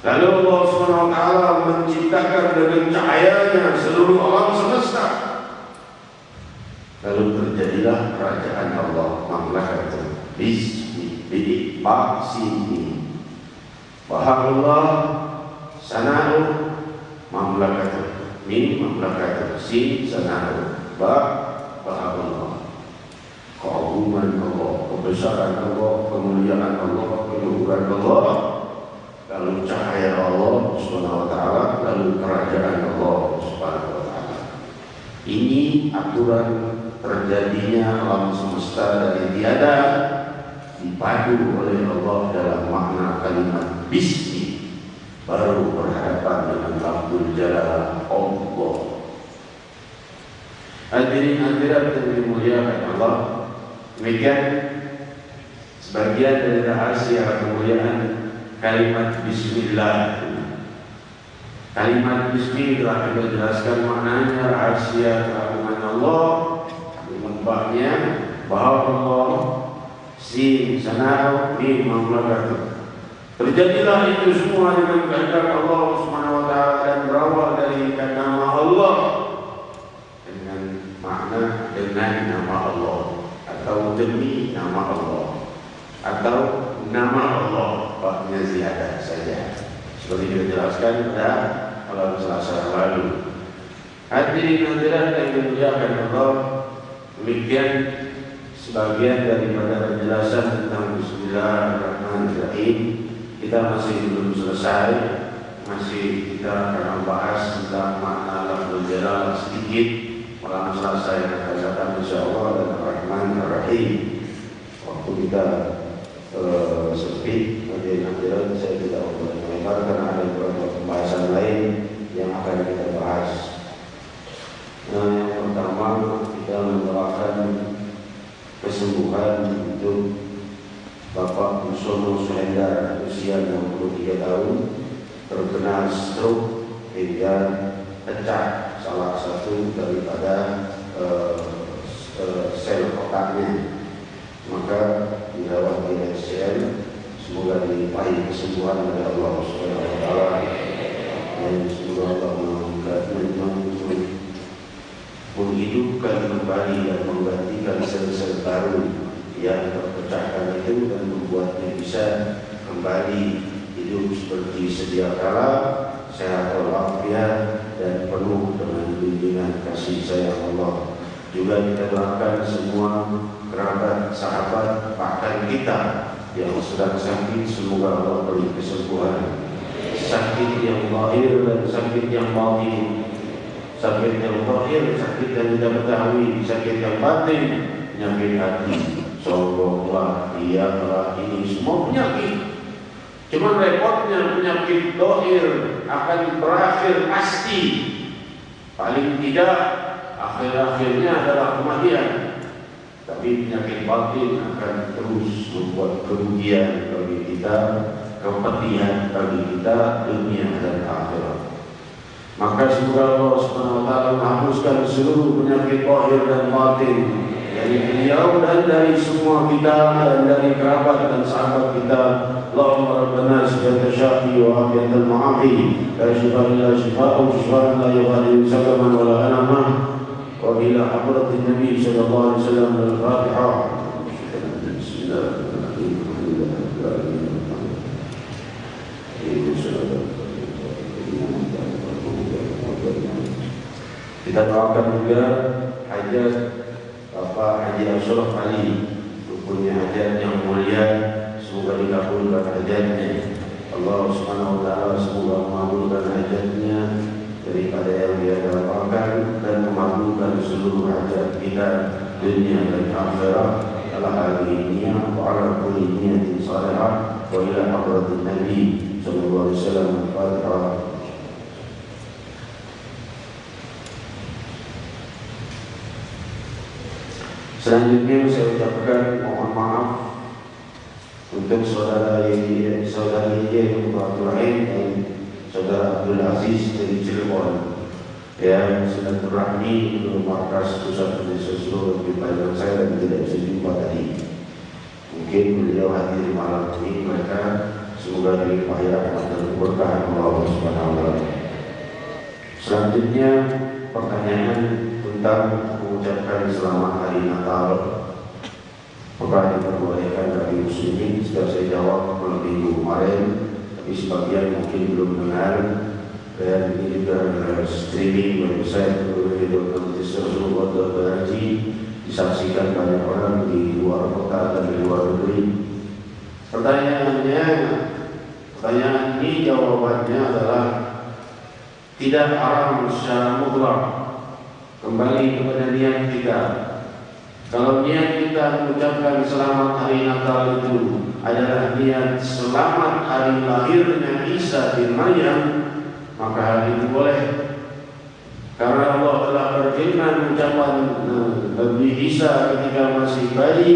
Lalu Allah SWT menciptakan dengan cahayanya seluruh alam semesta. Lalu terjadilah kerajaan Allah, mamlakatuh, bismi, bidik, ba, sin, mim. Bahaullah, sana'u, mamlakatuh, mim, mamlakatuh, sin, sana'u, ba, bahaullah. Keagungan Allah, kebesaran Allah, kemuliaan Allah, keluhuran Allah, lalu cahaya Allah Subhanahu wa taala, lalu kerajaan Allah Subhanahu wa taala. Ini aturan terjadinya alam semesta dari tiada dipadu oleh Allah dalam makna kalimat bismi, baru berhadapan dengan Rabbul Jalal Allah. Hadirin hadirat yang dimuliakan Allah, demikian sebagian dari rahasia kemuliaan kalimat bismillah. Kalimat bismillah kita jelaskan maknanya, rahasia keagungan Allah, membahnya bahwa Allah sin sana'u mim mamlakatuh. Terjadilah itu semua dengan kehendak Allah Subhanahu wa taala dan berawal dari nama Allah dengan makna dengan nama Allah. atau demi nama Allah atau nama Allah waktunya ziyadah saja. Seperti kita jelaskan pada malam Selasa lalu. Hadirin hadirat yang dimuliakan Allah, demikian sebagian daripada penjelasan tentang Bismillahirrahmanirrahim. Kita masih belum selesai, masih kita akan membahas tentang makna lafzul jalal sedikit malam Selasa yang akan datang insyaallah dan Ar-Rahman-Ar-Rahim. Waktu kita sempit, hadirin saya tidak melebar karena ada beberapa pembahasan lain yang akan kita bahas. Yang pertama kita mendoakan kesembuhan untuk Bapak Musono Suhendar, usia 63 tahun, terkena stroke hingga pecah salah satu daripada sel otaknya. Maka dirawat di RSCM, semoga dilimpahi kesembuhan oleh Allah Subhanahu wa taala, dan semoga Allah menghidupkan kembali dan menggantikan sel-sel baru yang terpecahkan itu dan membuatnya bisa kembali hidup seperti sedia kala, sehat walafiat dan penuh dengan bimbingan kasih sayang Allah. Juga kita doakan semua kerabat, sahabat, bahkan kita yang sedang sakit, semoga Allah beri kesembuhan. Sakit yang zahir dan sakit yang batin. Sakit yang zahir, sakit yang tidak ketahui, sakit yang batin, penyakit hati, sombonglah, diamlah, ini semua penyakit. Cuma repotnya penyakit zahir akan berakhir pasti. Paling tidak akhir-akhirnya adalah kematian. Tapi penyakit batin akan terus membuat kerugian bagi kita, kepedihan bagi kita dunia dan akhirat. Maka semoga Allah Subhanahu wa taala menghapuskan seluruh penyakit zahir dan batin dari beliau dan dari semua kita dan dari kerabat dan sahabat kita. Allahumma rabbana sifat syafi wa afiatan ma'afi la shifa illa shifa'u shifa'an la yughadiru saqaman wa la alama wa ila hadratin nabi sallallahu alaihi wasallam. Al-Fatihah. Kita doakan juga hajat Bapak Haji Ashraf Ali, punya hajat yang mulia, semoga dikabulkan hajatnya. Allah Subhanahu wa taala semoga mengabulkan hajatnya daripada yang dia dapatkan dan mengabulkan seluruh hajat kita dunia dan akhirat. Ala hadhihi wa ala kulli niyatin salihah wa ila hadratin Nabi sallallahu alaihi wasallam. Al-Fatihah. Selanjutnya saya ucapkan mohon maaf untuk saudari Abdul Rahim dan saudara Abdul Aziz dari Cirebon yang silaturahmi ke markas pusat Indonesia seluruh di Palembang saya dan tidak bisa jumpa tadi. Mungkin beliau hadir malam ini, mereka semoga dilimpahi rahmat dan keberkahan Allah Subhanahu wa taala. Selanjutnya pertanyaan tentang mengucapkan selamat hari Natal. Apakah diperbolehkan bagi muslimin? Sudah saya jawab minggu kemarin, tapi sebagian mungkin belum dengar. Dan ini juga streaming website www.rasulullah.org disaksikan banyak orang di luar kota dan di luar negeri. Pertanyaan ini jawabannya adalah tidak haram secara mutlak. Kembali kepada niat kita. Kalau niat kita mengucapkan selamat hari Natal itu adalah niat selamat hari lahirnya Isa bin Maryam, maka hal itu boleh. Karena Allah telah berfirman ucapan Nabi Isa ketika masih bayi,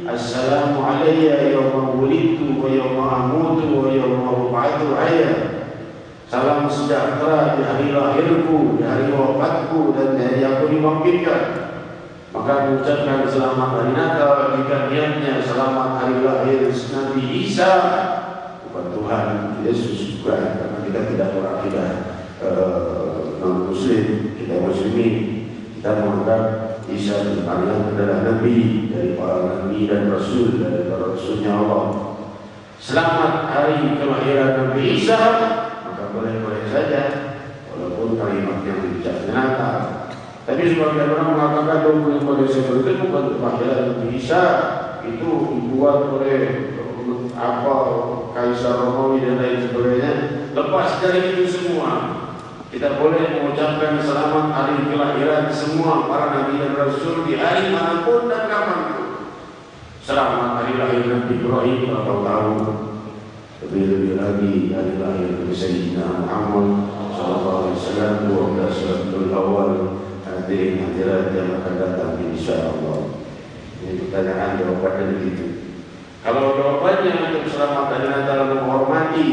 Assalamu alayya yawma wulidtu wa yawma amutu wa yawma ub'atsu hayya. Salam sejahtera di hari lahirku, di hari wafatku, dan di hari aku dibangkitkan. Maka mengucapkan selamat hari Natal jika niatnya selamat hari lahir Nabi Isa, bukan Tuhan Yesus, bukan, karena kita tidak berakidah non-muslim, kita muslimin. kita menganggap Isa bin Maryam adalah Nabi dari para Nabi dan Rasul dari para Rasulnya Allah. Selamat hari kelahiran Nabi Isa, maka boleh-boleh saja, walaupun kalimat yang diucapkan Natal. Tapi sebagian orang mengatakan 25 Desember itu bukan kelahiran Nabi Isa, itu dibuat oleh apa Kaisar Romawi dan lain sebagainya. Lepas dari itu semua, kita boleh mengucapkan selamat hari kelahiran semua para Nabi dan Rasul di hari manapun dan kapanpun. Selamat hari lahir Nabi Ibrahim berapa tahun, lebih lagi hari lahir Nabi Sayyidina Muhammad SAW 12 Rabiul Awal. Hadirin hadirat yang akan datang insyaallah. Ini pertanyaan jawabannya begitu. Kalau jawabannya untuk selamat hari Natal menghormati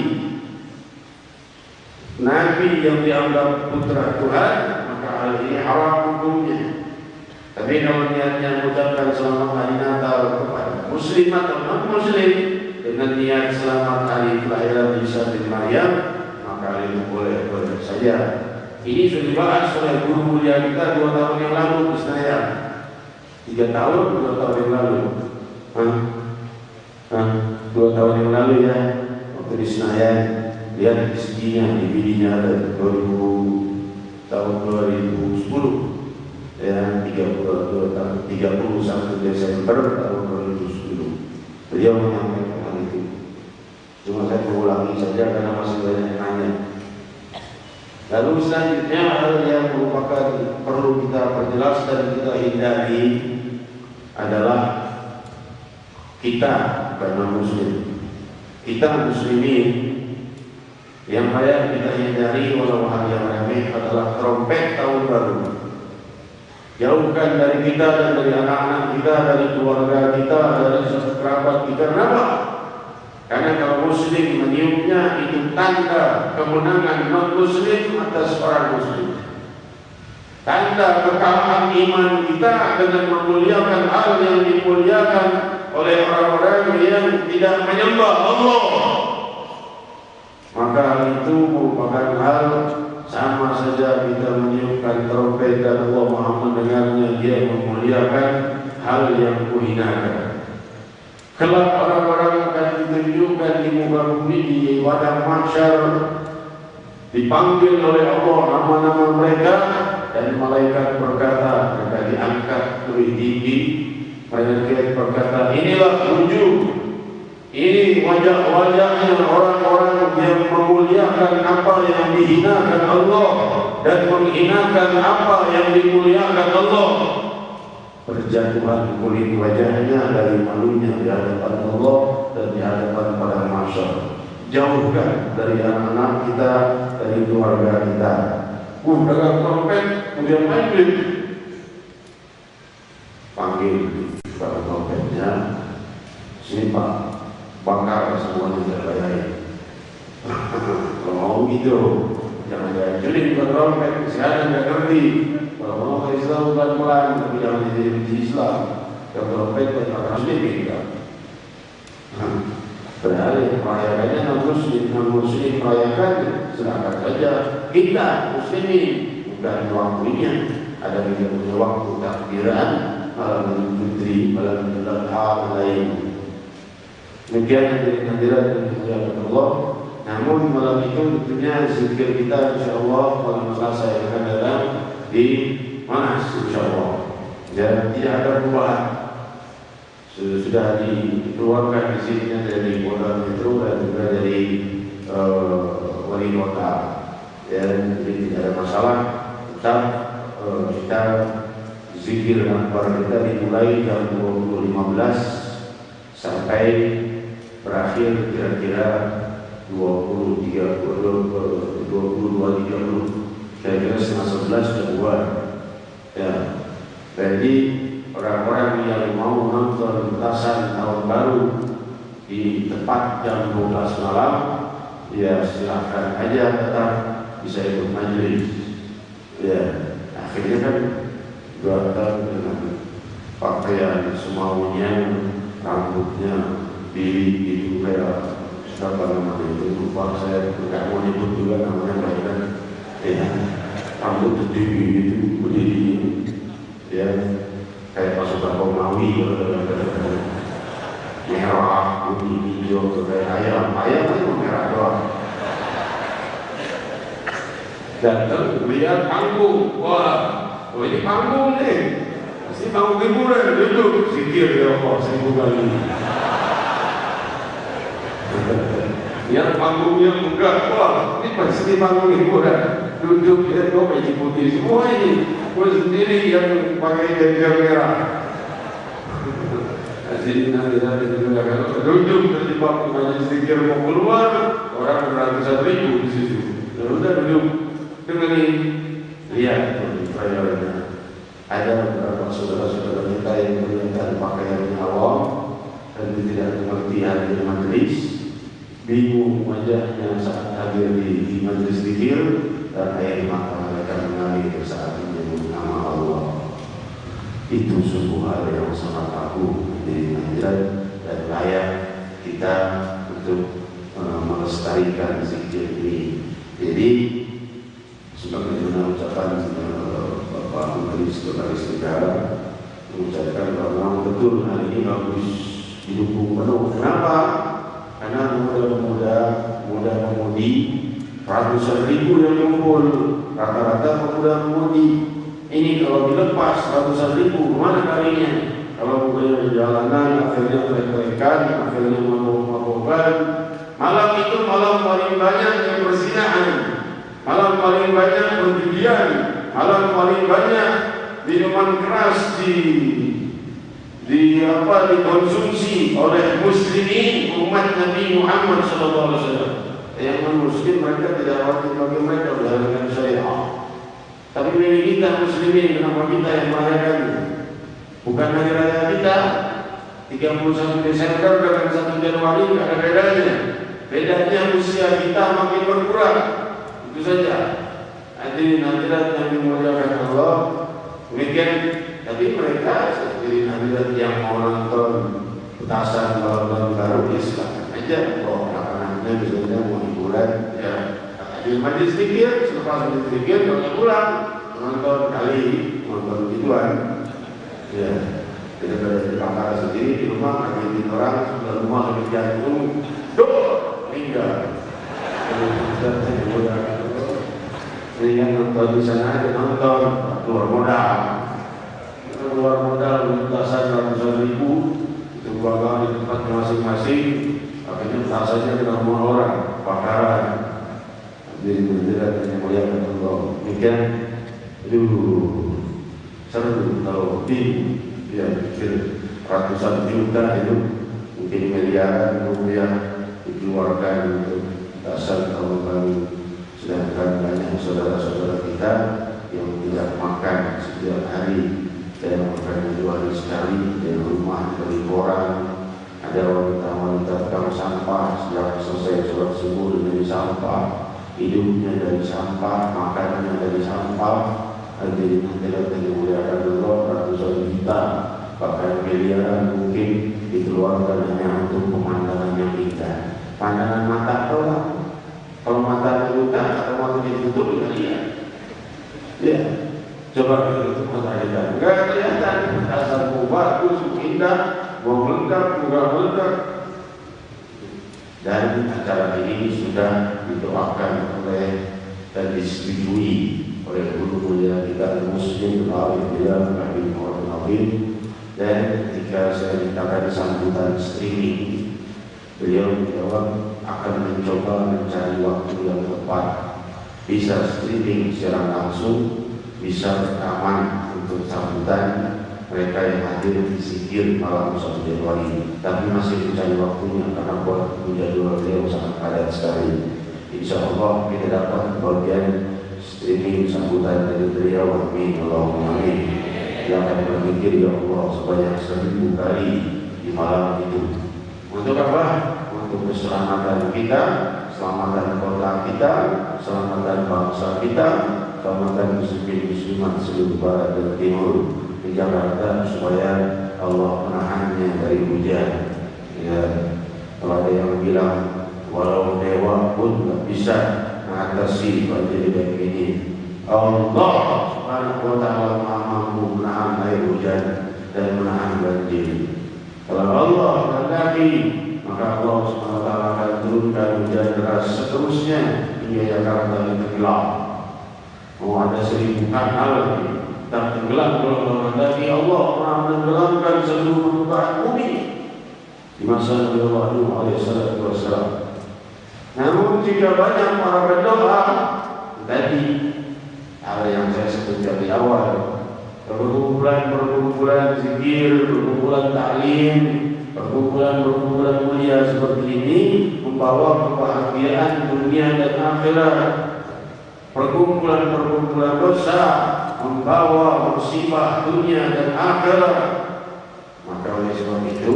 Nabi yang dianggap putra Tuhan, maka hal ini haram hukumnya. Tapi kalau niatnya mengucapkan selamat hari Natal kepada Muslim atau non Muslim dengan niat selamat hari kelahiran Isa bin Maryam, maka itu boleh saja. Ini sudah dibahas oleh guru mulia kita 2 tahun yang lalu di Senayan. 3 tahun, 2 tahun yang lalu. 2 tahun yang lalu ya, waktu di Senayan. Lihat seginya, DVD-nya ada tahun 2010 ya, 31 Desember tahun 2010. Beliau menyampaikan hal itu. Cuma saya mengulangi saja karena masih banyak yang nanya. Lalu selanjutnya hal yang merupakan perlu kita perjelas dan kita hindari adalah kita bukan Muslim. Kita Muslimin yang banyak kita hindari walau hal yang remeh adalah trompet tahun baru. Jauhkan dari kita dan dari anak-anak kita, dari keluarga kita, dari kerabat kita. Kenapa? Karena kalau Muslim meniupnya itu tanda kemenangan non-Muslim atas orang Muslim. Tanda kekalahan iman kita dengan memuliakan hal yang dimuliakan oleh orang-orang yang tidak menyembah Allah. Maka itu merupakan hal sama saja kita meniupkan trompet dan Allah Maha mendengarnya, dia memuliakan hal yang kuhinakan. Kelak orang-orang akan ditunjukkan di muka bumi di padang mahsyar, dipanggil oleh Allah nama-nama mereka dan malaikat berkata, mereka diangkat lebih tinggi. Malaikat berkata, inilah wujud, ini wajah-wajahnya orang-orang yang memuliakan apa yang dihinakan Allah dan menghinakan apa yang dimuliakan Allah. Berjatuhan kulit wajahnya dari malunya di hadapan Allah dan di hadapan para mahsyar. Jauhkan dari anak-anak kita, dari keluarga kita. Dengan trompet kemudian panggil pada trompetnya, sini Pak, bakar semuanya terbayar. Kalau mau gitu, jangan jadi bukan trompet, saya nggak ngerti. Kalau mau Islam pelan-pelan, tapi jangan jadi benci Islam. Kalau trompet banyak Muslim kita. Padahal yang merayakannya non-Muslim merayakan, silakan saja. Kita Muslimin bukan waktunya. Ada yang punya waktu takbiran, malam Fitri, malam Idul Adha, lain. Demikian yang hadirat dan dimuliakan Allah. Namun malam itu tentunya zikir kita insyaallah malam Selasa yang akan datang di Monas insyaallah. Dan tidak ada perubahan. Sudah dikeluarkan izinnya dari Polda Metro dan juga dari wali kota. Dan jadi tidak ada masalah. Tetap kita zikir akbar kita dimulai jam 20.15 sampai berakhir kira-kira 22.30, kira-kira setengah 11 keluar. Ya, jadi orang-orang yang mau nonton petasan tahun baru di tepat jam 12 malam, ya silahkan aja tetap bisa ikut majelis. Ya, akhirnya kan datang dengan pakaian semaunya, rambutnya di kayak siapa namanya itu, lupa saya, nggak mau nyebut juga namanya, baik kan? Ya, rambut tinggi itu berdiri merah, putih, hijau, kayak ayam itu merah doang. Datang lihat panggung, wah, ini panggung nih, pasti panggung hiburan, duduk, zikir ya Allah 1000 kali. Lihat panggungnya enggak, wah, ini pasti panggung hiburan, duduk lihat kok baju putih semua ini, gue sendiri yang pakai jajar merah. Jadi nanti kalau duduk terjebak di majelis zikir mau keluar, orang beratusan ribu di situ. Lalu udah duduk dengerin, lihat trailernya. Ada beberapa saudara-saudara kita yang menggunakan pakaian awam dan tidak mengerti hadir majelis, bingung wajahnya saat hadir di majelis zikir, dan air mata mereka mengalir saat menyebut nama Allah. Itu sungguh hal yang sangat agung di akhirat dan layak kita untuk melestarikan zikir ini. Jadi sebagaimana ucapan Bapak Menteri Sekretaris Negara mengucapkan bahwa betul hari ini bagus didukung penuh. Kenapa? Karena muda-mudi ratusan ribu yang kumpul, rata-rata pemuda-pemudi. Ini kalau dilepas ratusan ribu, mana kalinya? Kalau bukannya di jalanan, akhirnya trek-trekan, akhirnya mabuk-mabukan. Malam itu malam paling banyak yang berzinahan, malam paling banyak perjudian, malam paling banyak minuman keras dikonsumsi oleh muslimin umat Nabi Muhammad SAW. Yang non-muslim mereka tidak wajib bagi mereka berdasarkan syariat. Tapi bagi kita muslimin, kenapa kita yang merayakannya? Bukan hari raya kita 31 Desember dengan 1 Januari tidak ada bedanya. Bedanya usia kita makin berkurang. Itu saja. Hadirin hadirat yang dimuliakan Allah. Demikian. Tapi mereka hadirin hadirat yang mau nonton petasan tahun baru, ya silakan aja. Oh, anak-anaknya misalnya mau hiburan, ya di majelis zikir, selepas majelis zikir kalau pulang nonton gituan, ya tidak ada di kamar sendiri di rumah, ngagetin orang sudah rumah lebih jantung, meninggal. Ini yang nonton di sana aja nonton, keluar modal lintasan ratusan ribu, itu bangga di tempat masing-masing, akhirnya petasannya kena rumah orang, bakaran. Jadi benar-benar yang mulia Allah. Demikian, seru kalau ya pikir ratusan juta itu mungkin miliaran rupiah dikeluarkan untuk dasar tahun baru. Sedangkan banyak saudara-saudara kita yang tidak makan setiap hari, dan makan 2 hari sekali, dan rumah dari orang. Ada wanita-wanita tukang sampah, sejak selesai sholat subuh dari sampah, hidupnya dari sampah, makanannya dari sampah. Hadirin hadirat yang dimuliakan Allah, ratusan juta bahkan miliaran mungkin dikeluarkan hanya untuk pemandangan yang indah. Pandangan mata doang. Kalau mata buta atau mata ditutup tidak lihat. Ya, coba kita mata kita enggak kelihatan. Dasar bagus, indah, mau meledak, enggak meledak. Dan acara ini sudah didoakan oleh dan disetujui oleh guru mulia kita Muslim Al-Fatihah Nabi Muhammad. Dan ketika saya mintakan sambutan streaming, beliau menjawab akan mencoba mencari waktu yang tepat, bisa streaming secara langsung, bisa rekaman untuk sambutan mereka yang hadir di zikir malam 1 Januari. Tapi masih mencari waktunya karena buat jadwal beliau sangat padat sekali. Insya Allah kita dapat bagian streaming sambutan dari beliau. Amin Allahumma amin. Yang akan berpikir ya Allah sebanyak 1000 kali di malam itu. Untuk apa? Untuk keselamatan kita, keselamatan kota kita, keselamatan bangsa kita, keselamatan muslimin muslimat seluruh barat dan timur di Jakarta, supaya Allah menahannya dari hujan. Ya, kalau ada yang bilang walau dewa pun tak bisa mengatasi banjir yang ini, Allah Subhanahu wa ta'ala mampu menahan air hujan. dan menahan banjir. Kalau Allah menghendaki, maka Allah SWT akan turunkan hujan deras seterusnya hingga Jakarta tenggelam. Mau ada 1000 kanal tak tenggelam kalau menghendaki. Allah pernah menenggelamkan seluruh permukaan bumi di masa Nabi Nuh alaihissalam. Namun jika banyak para berdoa tadi, hal yang saya sebut dari awal, perkumpulan zikir, perkumpulan taklim, perkumpulan mulia seperti ini membawa kebahagiaan dunia dan akhirat. Perkumpulan dosa membawa musibah dunia dan akhirat. Maka oleh sebab itu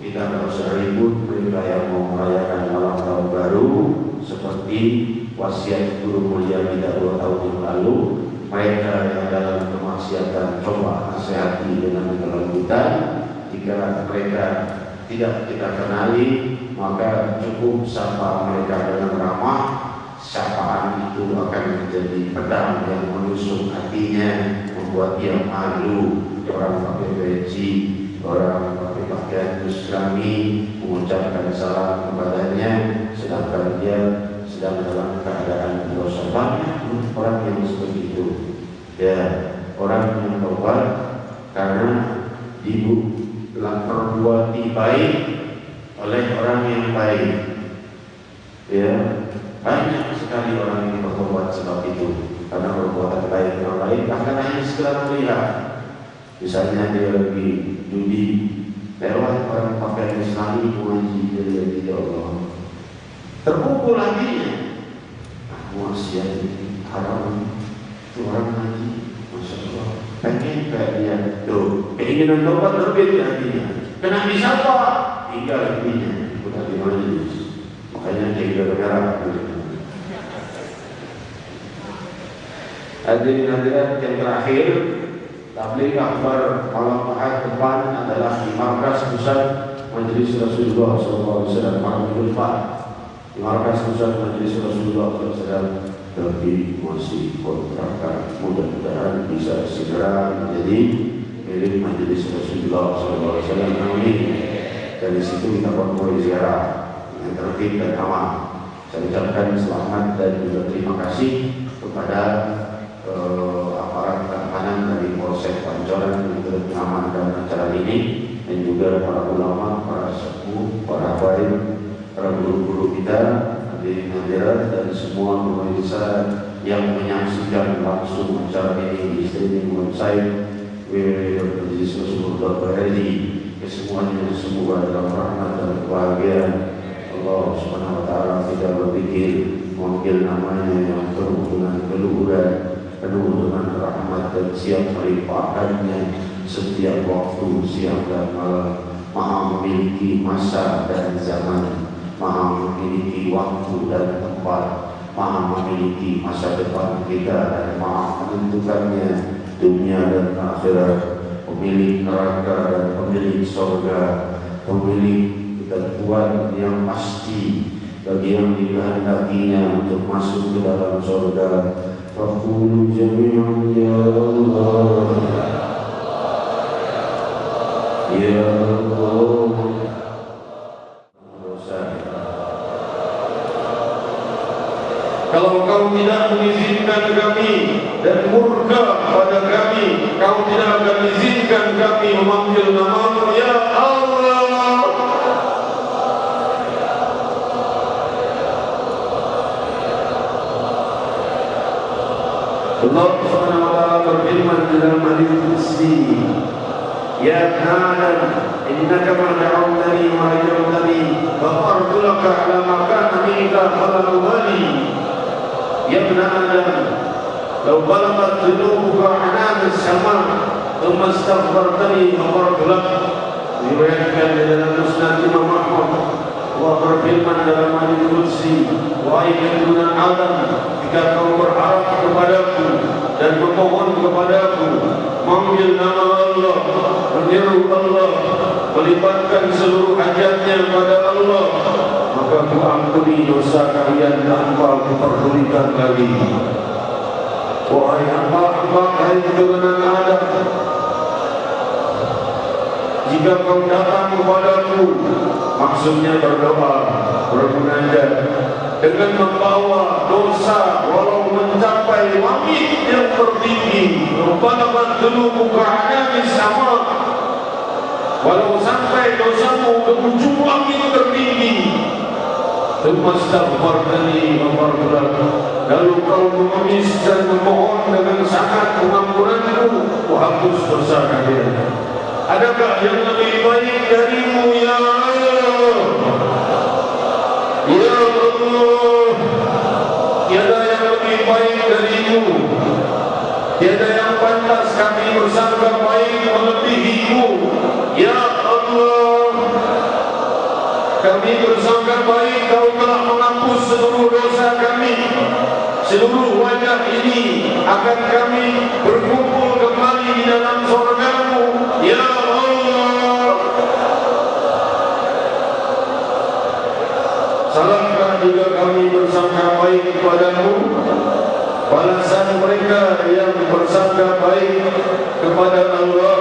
kita tidak usah ribut mereka yang mau merayakan malam tahun baru seperti wasiat guru mulia kita 2 tahun yang lalu. Mereka yang dalam kemaksiatan coba nasihati dengan kelembutan. Jika mereka tidak kita kenali, maka cukup sapa mereka dengan ramah. Sapaan itu akan menjadi pedang yang menusuk hatinya, membuat dia malu. Orang pakai peci, orang pakai pakaian Islami, mengucapkan salam kepadanya, sedangkan dia sedang dalam keadaan dosa. Banyak orang yang seperti itu. Ya, orang yang tobat karena diperbuati baik oleh orang yang baik. Ya, banyak sekali orang yang bertobat sebab itu, karena perbuatan baik orang lain bahkan hanya sekedar melihat. Misalnya dia lagi judi, lewat orang pakaian Islami mengaji, dia lihat ya Allah, terpukul hatinya. Maksiat ini haram, itu orang ngaji, masya Allah, pengen kayak dia. Tuh, keinginan tobat terbit di hatinya. Kena disapa, tinggal hatinya, udah di majelis. Makanya dia bergerak. Hadirin hadirat yang terakhir, tabligh akbar malam Ahad depan adalah di markas pusat Majelis Rasulullah SAW, Malam Jumat. Di markas pusat Majelis Rasulullah SAW, tapi masih kontrakan. Mudah-mudahan bisa segera menjadi milik Majelis Rasulullah SAW. Amin. Dari situ kita mulai ziarah yang tertib dan aman. Saya ucapkan selamat dan juga terima kasih kepada aparat keamanan dari Polsek Pancoran yang turut mengamankan acara ini, dan juga para ulama, para sepuh, para habaib, para guru-guru kita, hadirin hadirat, dan semua pemirsa yang menyaksikan langsung acara ini di streaming website www.majelisrasulullah.org. Kesemuanya semoga dalam rahmat dan kebahagiaan Allah Subhanahu wa taala tidak berpikir memanggil namanya yang penuh dengan keluhuran, penuh dengan rahmat, dan siap melimpahkannya setiap waktu, siang dan malam. Maha memiliki masa dan zaman, Maha memiliki waktu dan tempat, Maha memiliki masa depan kita, dan Maha menentukannya dunia dan akhirat. Pemilik neraka dan pemilik surga, pemilik ketentuan yang pasti bagi yang dikehendakinya untuk masuk ke dalam surga. Faqulu jami'an ya Allah, ya Allah. Kalau kau tidak mengizinkan kami dan murka pada kami, kau tidak akan izinkan kami memanggil namamu ya Allah. Allah Subhanahu wa taala berfirman dalam hadis qudsi, ya Adam, innaka ma da'awtani wa rajawtani ghafartu laka ala ma kana minka fala ubali. Ya ibn Adam, law balagat dhunubuka anam as-sama' thumma astaghfartani ghafartu lak. Diriwayatkan dalam Musnad Imam Ahmad. Allah berfirman dalam hadis qudsi, wahai keturunan Adam, jika kau berharap kepadaku dan memohon kepadaku, manggil nama Allah, menyeru Allah, melibatkan seluruh hajatnya pada Allah, maka ku ampuni dosa kalian tanpa kuperdulikan lagi. Wahai hamba-hamba, hai keturunan Adam, jika kau datang kepadaku, maksudnya berdoa, bermunajat, dengan membawa dosa walau mencapai langit yang tertinggi, balagat dunubuka anamis sama, walau sampai dosamu ke ujung langit tertinggi, Tumastaghfartani ghafartulahu. Lalu kau mengemis dan memohon dengan sangat pengampunanku, kuhapus dosa kalian. Adakah yang lebih baik darimu ya Allah? Ya Allah, tiada yang lebih baik darimu. Tiada yang pantas kami bersangka baik melebihimu. Ya Allah, kami bersangka baik kau telah menghapus seluruh dosa kami. Seluruh wajah ini akan kami berkumpul kembali di dalam surga-Mu. Ya Allah, salahkah jika kami bersangka baik kepadamu? Balasan mereka yang bersangka baik kepada Allah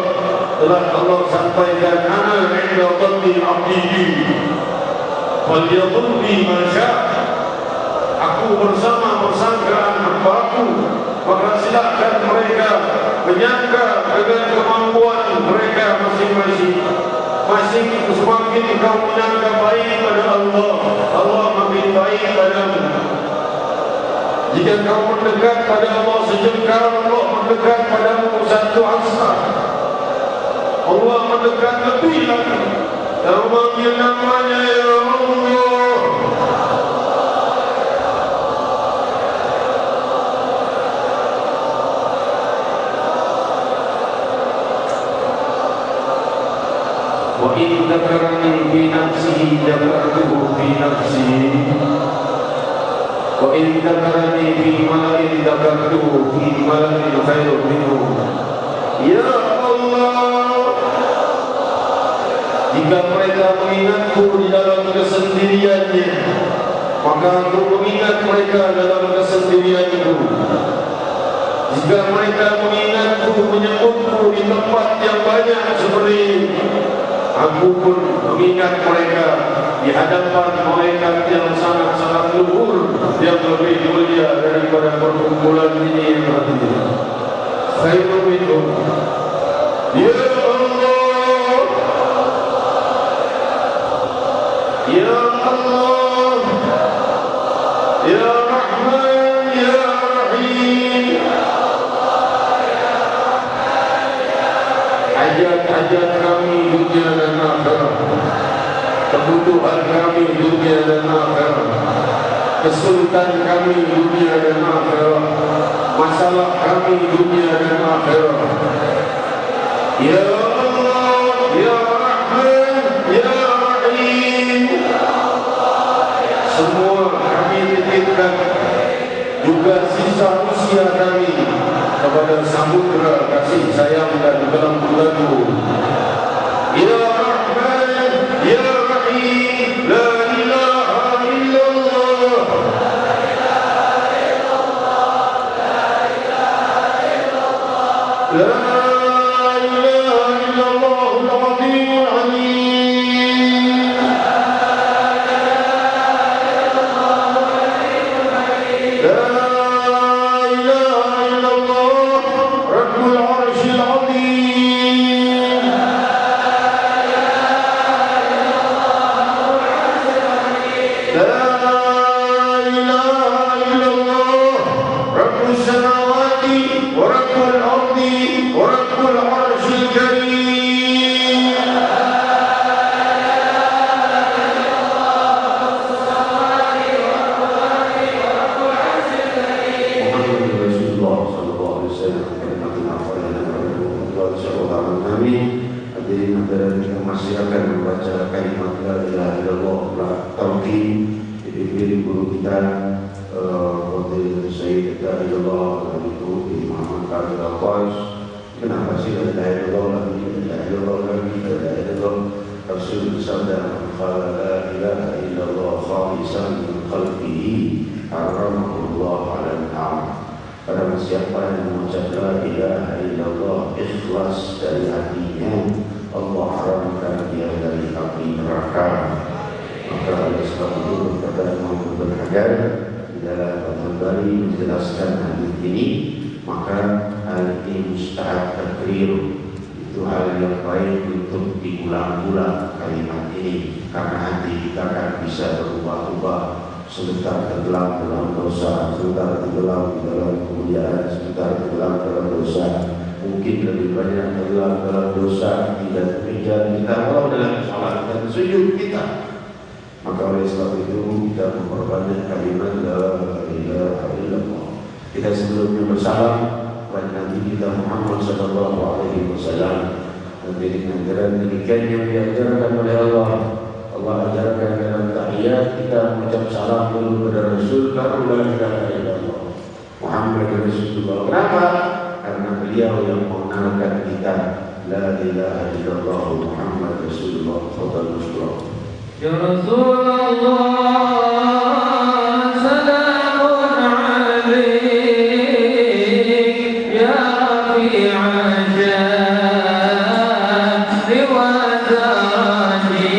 telah Allah sampaikan, ana 'inda dhanni 'abdi falyadhun bi ma syaa'. Aku bersama persangkaan hamba-Ku, maka silakan mereka menyangka dengan kemampuan mereka masing-masing. Semakin kau menyangka baik pada Allah, Allah makin baik padamu. Jika kau mendekat pada Allah sejengkal, Allah mendekat padamu satu hasta. Allah mendekat lebih lagi. Kau manggil namanya ya Allah. Wa in dzakarani fi nafsihi dzakartuhu fi nafsi, wa in dzakarani fi mala'in dzakartuhu fi mala'in khairun minhu. Ya Allah, jika mereka mengingatku di dalam kesendiriannya, maka aku mengingat mereka dalam kesendirianku. Jika mereka mengingatku, menyebutku di tempat yang banyak seperti ini, aku pun mengingat mereka di hadapan malaikat yang sangat-sangat luhur, yang lebih mulia daripada perkumpulan ini yang tadi. Khairun minhum. Ya Allah, Ya Allah, Ya Rahman, Ya Rahim. Hajat-hajat kami dunia dan akhirat, kebutuhan kami dunia dan akhirat, kesulitan kami dunia dan akhirat, masalah kami dunia dan akhirat. Ya Allah, Ya Rahman, Ya Rahim. Semua kami titipkan, juga sisa usia kami, kepada samudra kasih sayang dan belenggu-belenggu. Ya Rahman, Ya Rahim, la ilaha illallah, la ilaha illallah, la ilaha illallah, la ilaha illallah al-azimul alim, la ilaha illallah al-alimul halim, la ilaha illallah rabbul arshil azim, la ilaha illallah rabbus samawati wa rabbul ardi wa rabbul arshil karim. Muhammad Rasulullah sallallahu alaihi wasallam, kalimatun afdalina wa sallallahu alaihi. Hadirin hadirat yang masih akan membaca kalimat la ilaha illallah tauhid dipimpin guru kita Fadil Sayyid Ta'ilullah Nabi Muhammad Abdul Al-Qais. Kenapa sih la ilaha illallah lagi, la ilaha illallah lagi, la ilaha illallah? Rasul bersabda, qala la ilaha illallah khalisan min qalbihi haramahullah 'alan nar. Barang siapa yang mengucap la ilaha illallah ikhlas dari hatinya, Allah haramkan dia dari api neraka. Maka oleh sebab itu berkata Imam Ibnu Hajar di dalam Fathul Bari menjelaskan hadis ini, maka hal ini mustahab takrir, itu hal yang baik untuk diulang-ulang kalimat ini, karena hati kita akan bisa berubah-ubah, sebentar tenggelam dalam dosa, sebentar tenggelam di dalam kemuliaan, sebentar tenggelam dalam dosa, mungkin lebih banyak tenggelam dalam dosa tidak demikian kita walau dalam salat dan sujud kita. Maka oleh sebab itu kita memperbanyak kalimat la ilaha illallah. Kita sebelumnya bersalam kepada Nabi kita Muhammad sallallahu alaihi wasallam. Menjadi ajaran demikian yang diajarkan oleh Allah. Allah ajarkan dalam tahiyat kita mengucap salam dulu kepada Rasul, baru la ilaha illallah Muhammad Rasulullah. Kenapa? Karena beliau yang mengenalkan kita la ilaha illallah Muhammad Rasulullah sallallahu alaihi wasallam. Ya Rasulullah, salamun alaik, ya Rafi'an jari wa daraji.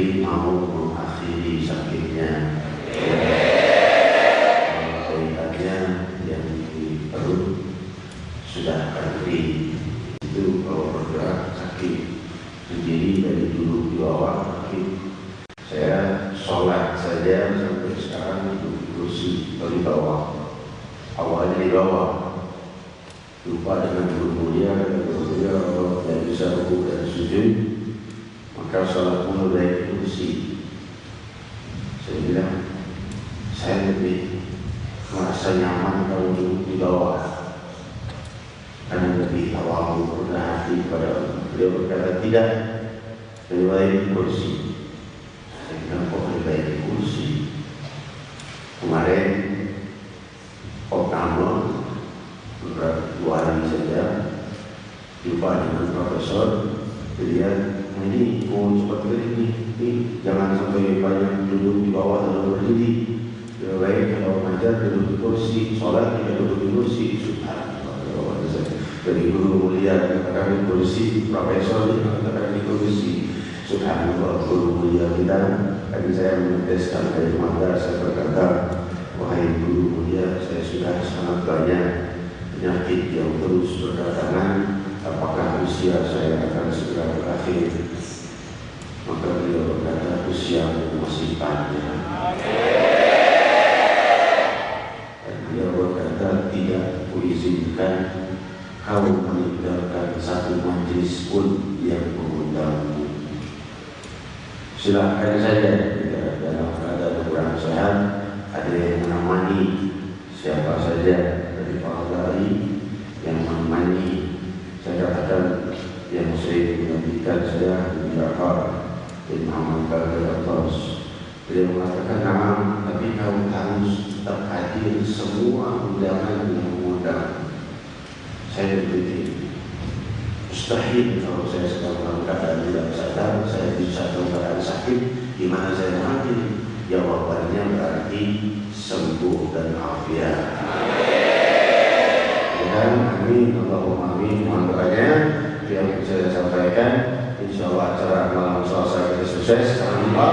berjanji mau mengakhiri sakitnya. Kaitannya yang di perut sudah berhenti. Itu kalau bergerak sakit sendiri dari dulu di bawah sakit. Saya sholat saja sampai sekarang duduk di kursi di bawah. Awalnya di bawah, lupa dengan guru mulia kalau tidak bisa rukuk dan sujud, maka sholat mulai dari kursi. Saya bilang, saya lebih merasa nyaman kalau duduk di bawah, karena lebih awal rendah hati pada Allah. Beliau berkata tidak, lebih baik di kursi. Saya bilang kok lebih baik di kursi. Kemarin Oknamno beberapa 2 hari saja jumpa dengan profesor, dia ini mau cepat ini jangan sampai banyak duduk di bawah atau berdiri. Lebih baik kalau mengajar duduk di kursi, sholat tidak duduk di kursi. Dari guru mulia dikatakan di kursi, profesor dikatakan di kursi. Subhanallah, guru mulia kita. Tadi saya meneteskan dari mata, saya berkata, wahai guru mulia, saya sudah sangat banyak penyakit yang terus berdatangan. Apakah usia saya akan segera berakhir? Maka beliau berkata, usia masih panjang. Dan beliau berkata, tidak kuizinkan kau meninggalkan satu majlis pun yang mengundangmu. Silahkan saja dalam keadaan kurang sehat, ada yang menemani siapa saja dari para dai yang menemani. Saya katakan yang sering menyampaikan saya di Jakarta bin Muhammad Al-Atas. Beliau mengatakan, nah, tapi kau harus tetap hadir semua undangan yang mengundang. Saya berpikir mustahil kalau saya sedang dalam keadaan tidak sadar, saya bisa dalam keadaan sakit, gimana saya hadir? Jawabannya berarti sembuh dan afiat. Dan amin, Allahumma amin. Mohon doanya yang saya sampaikan. Insyaallah acara malam Selasa kita sukses. Jangan lupa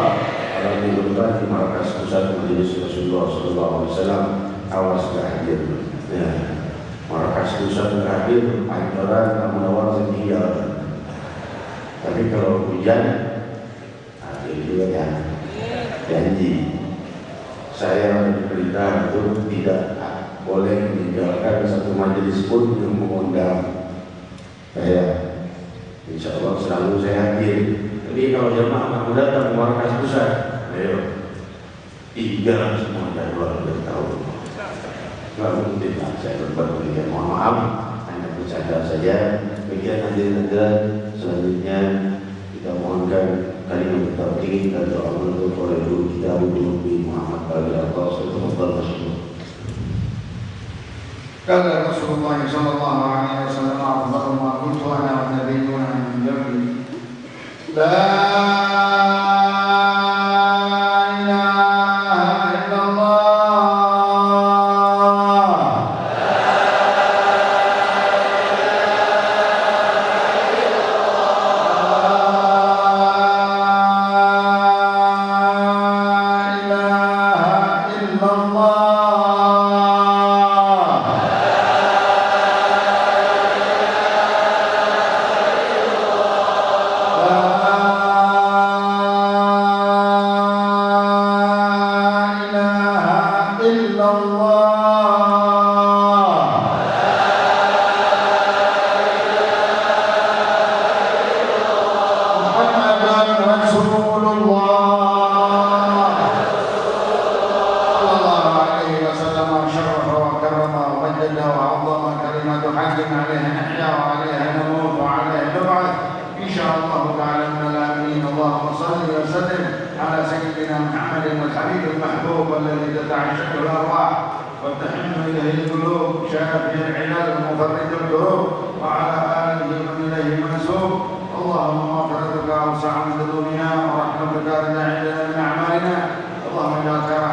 kalau diundang di markas pusat Majelis Rasulullah SAW, awas gak hadir. Ya. Markas pusat hadir, Anjuran, Kamunawar, tinggal. Tapi kalau hujan, hadir juga ya. Janji saya diperintah untuk tidak boleh meninggalkan satu majelis pun yang mengundang saya. Insya Allah selalu saya hadir. Jadi kalau jemaah mau datang ke markas pusat, ayo 3 semua jadwal udah tahu. Nggak mungkin lah saya berbuat demikian. Mohon maaf, hanya bercanda saja. Bagian hadirin selanjutnya kita mohonkan kalimat tauhid dan doa menutup oleh guru kita Nabi Muhammad Al-Atas. Kata Rasulullah sallallahu alaihi wasallam, "Afdalu ma kuntu ana wan nabiyyuna min qabli." La اللهم اجعل خير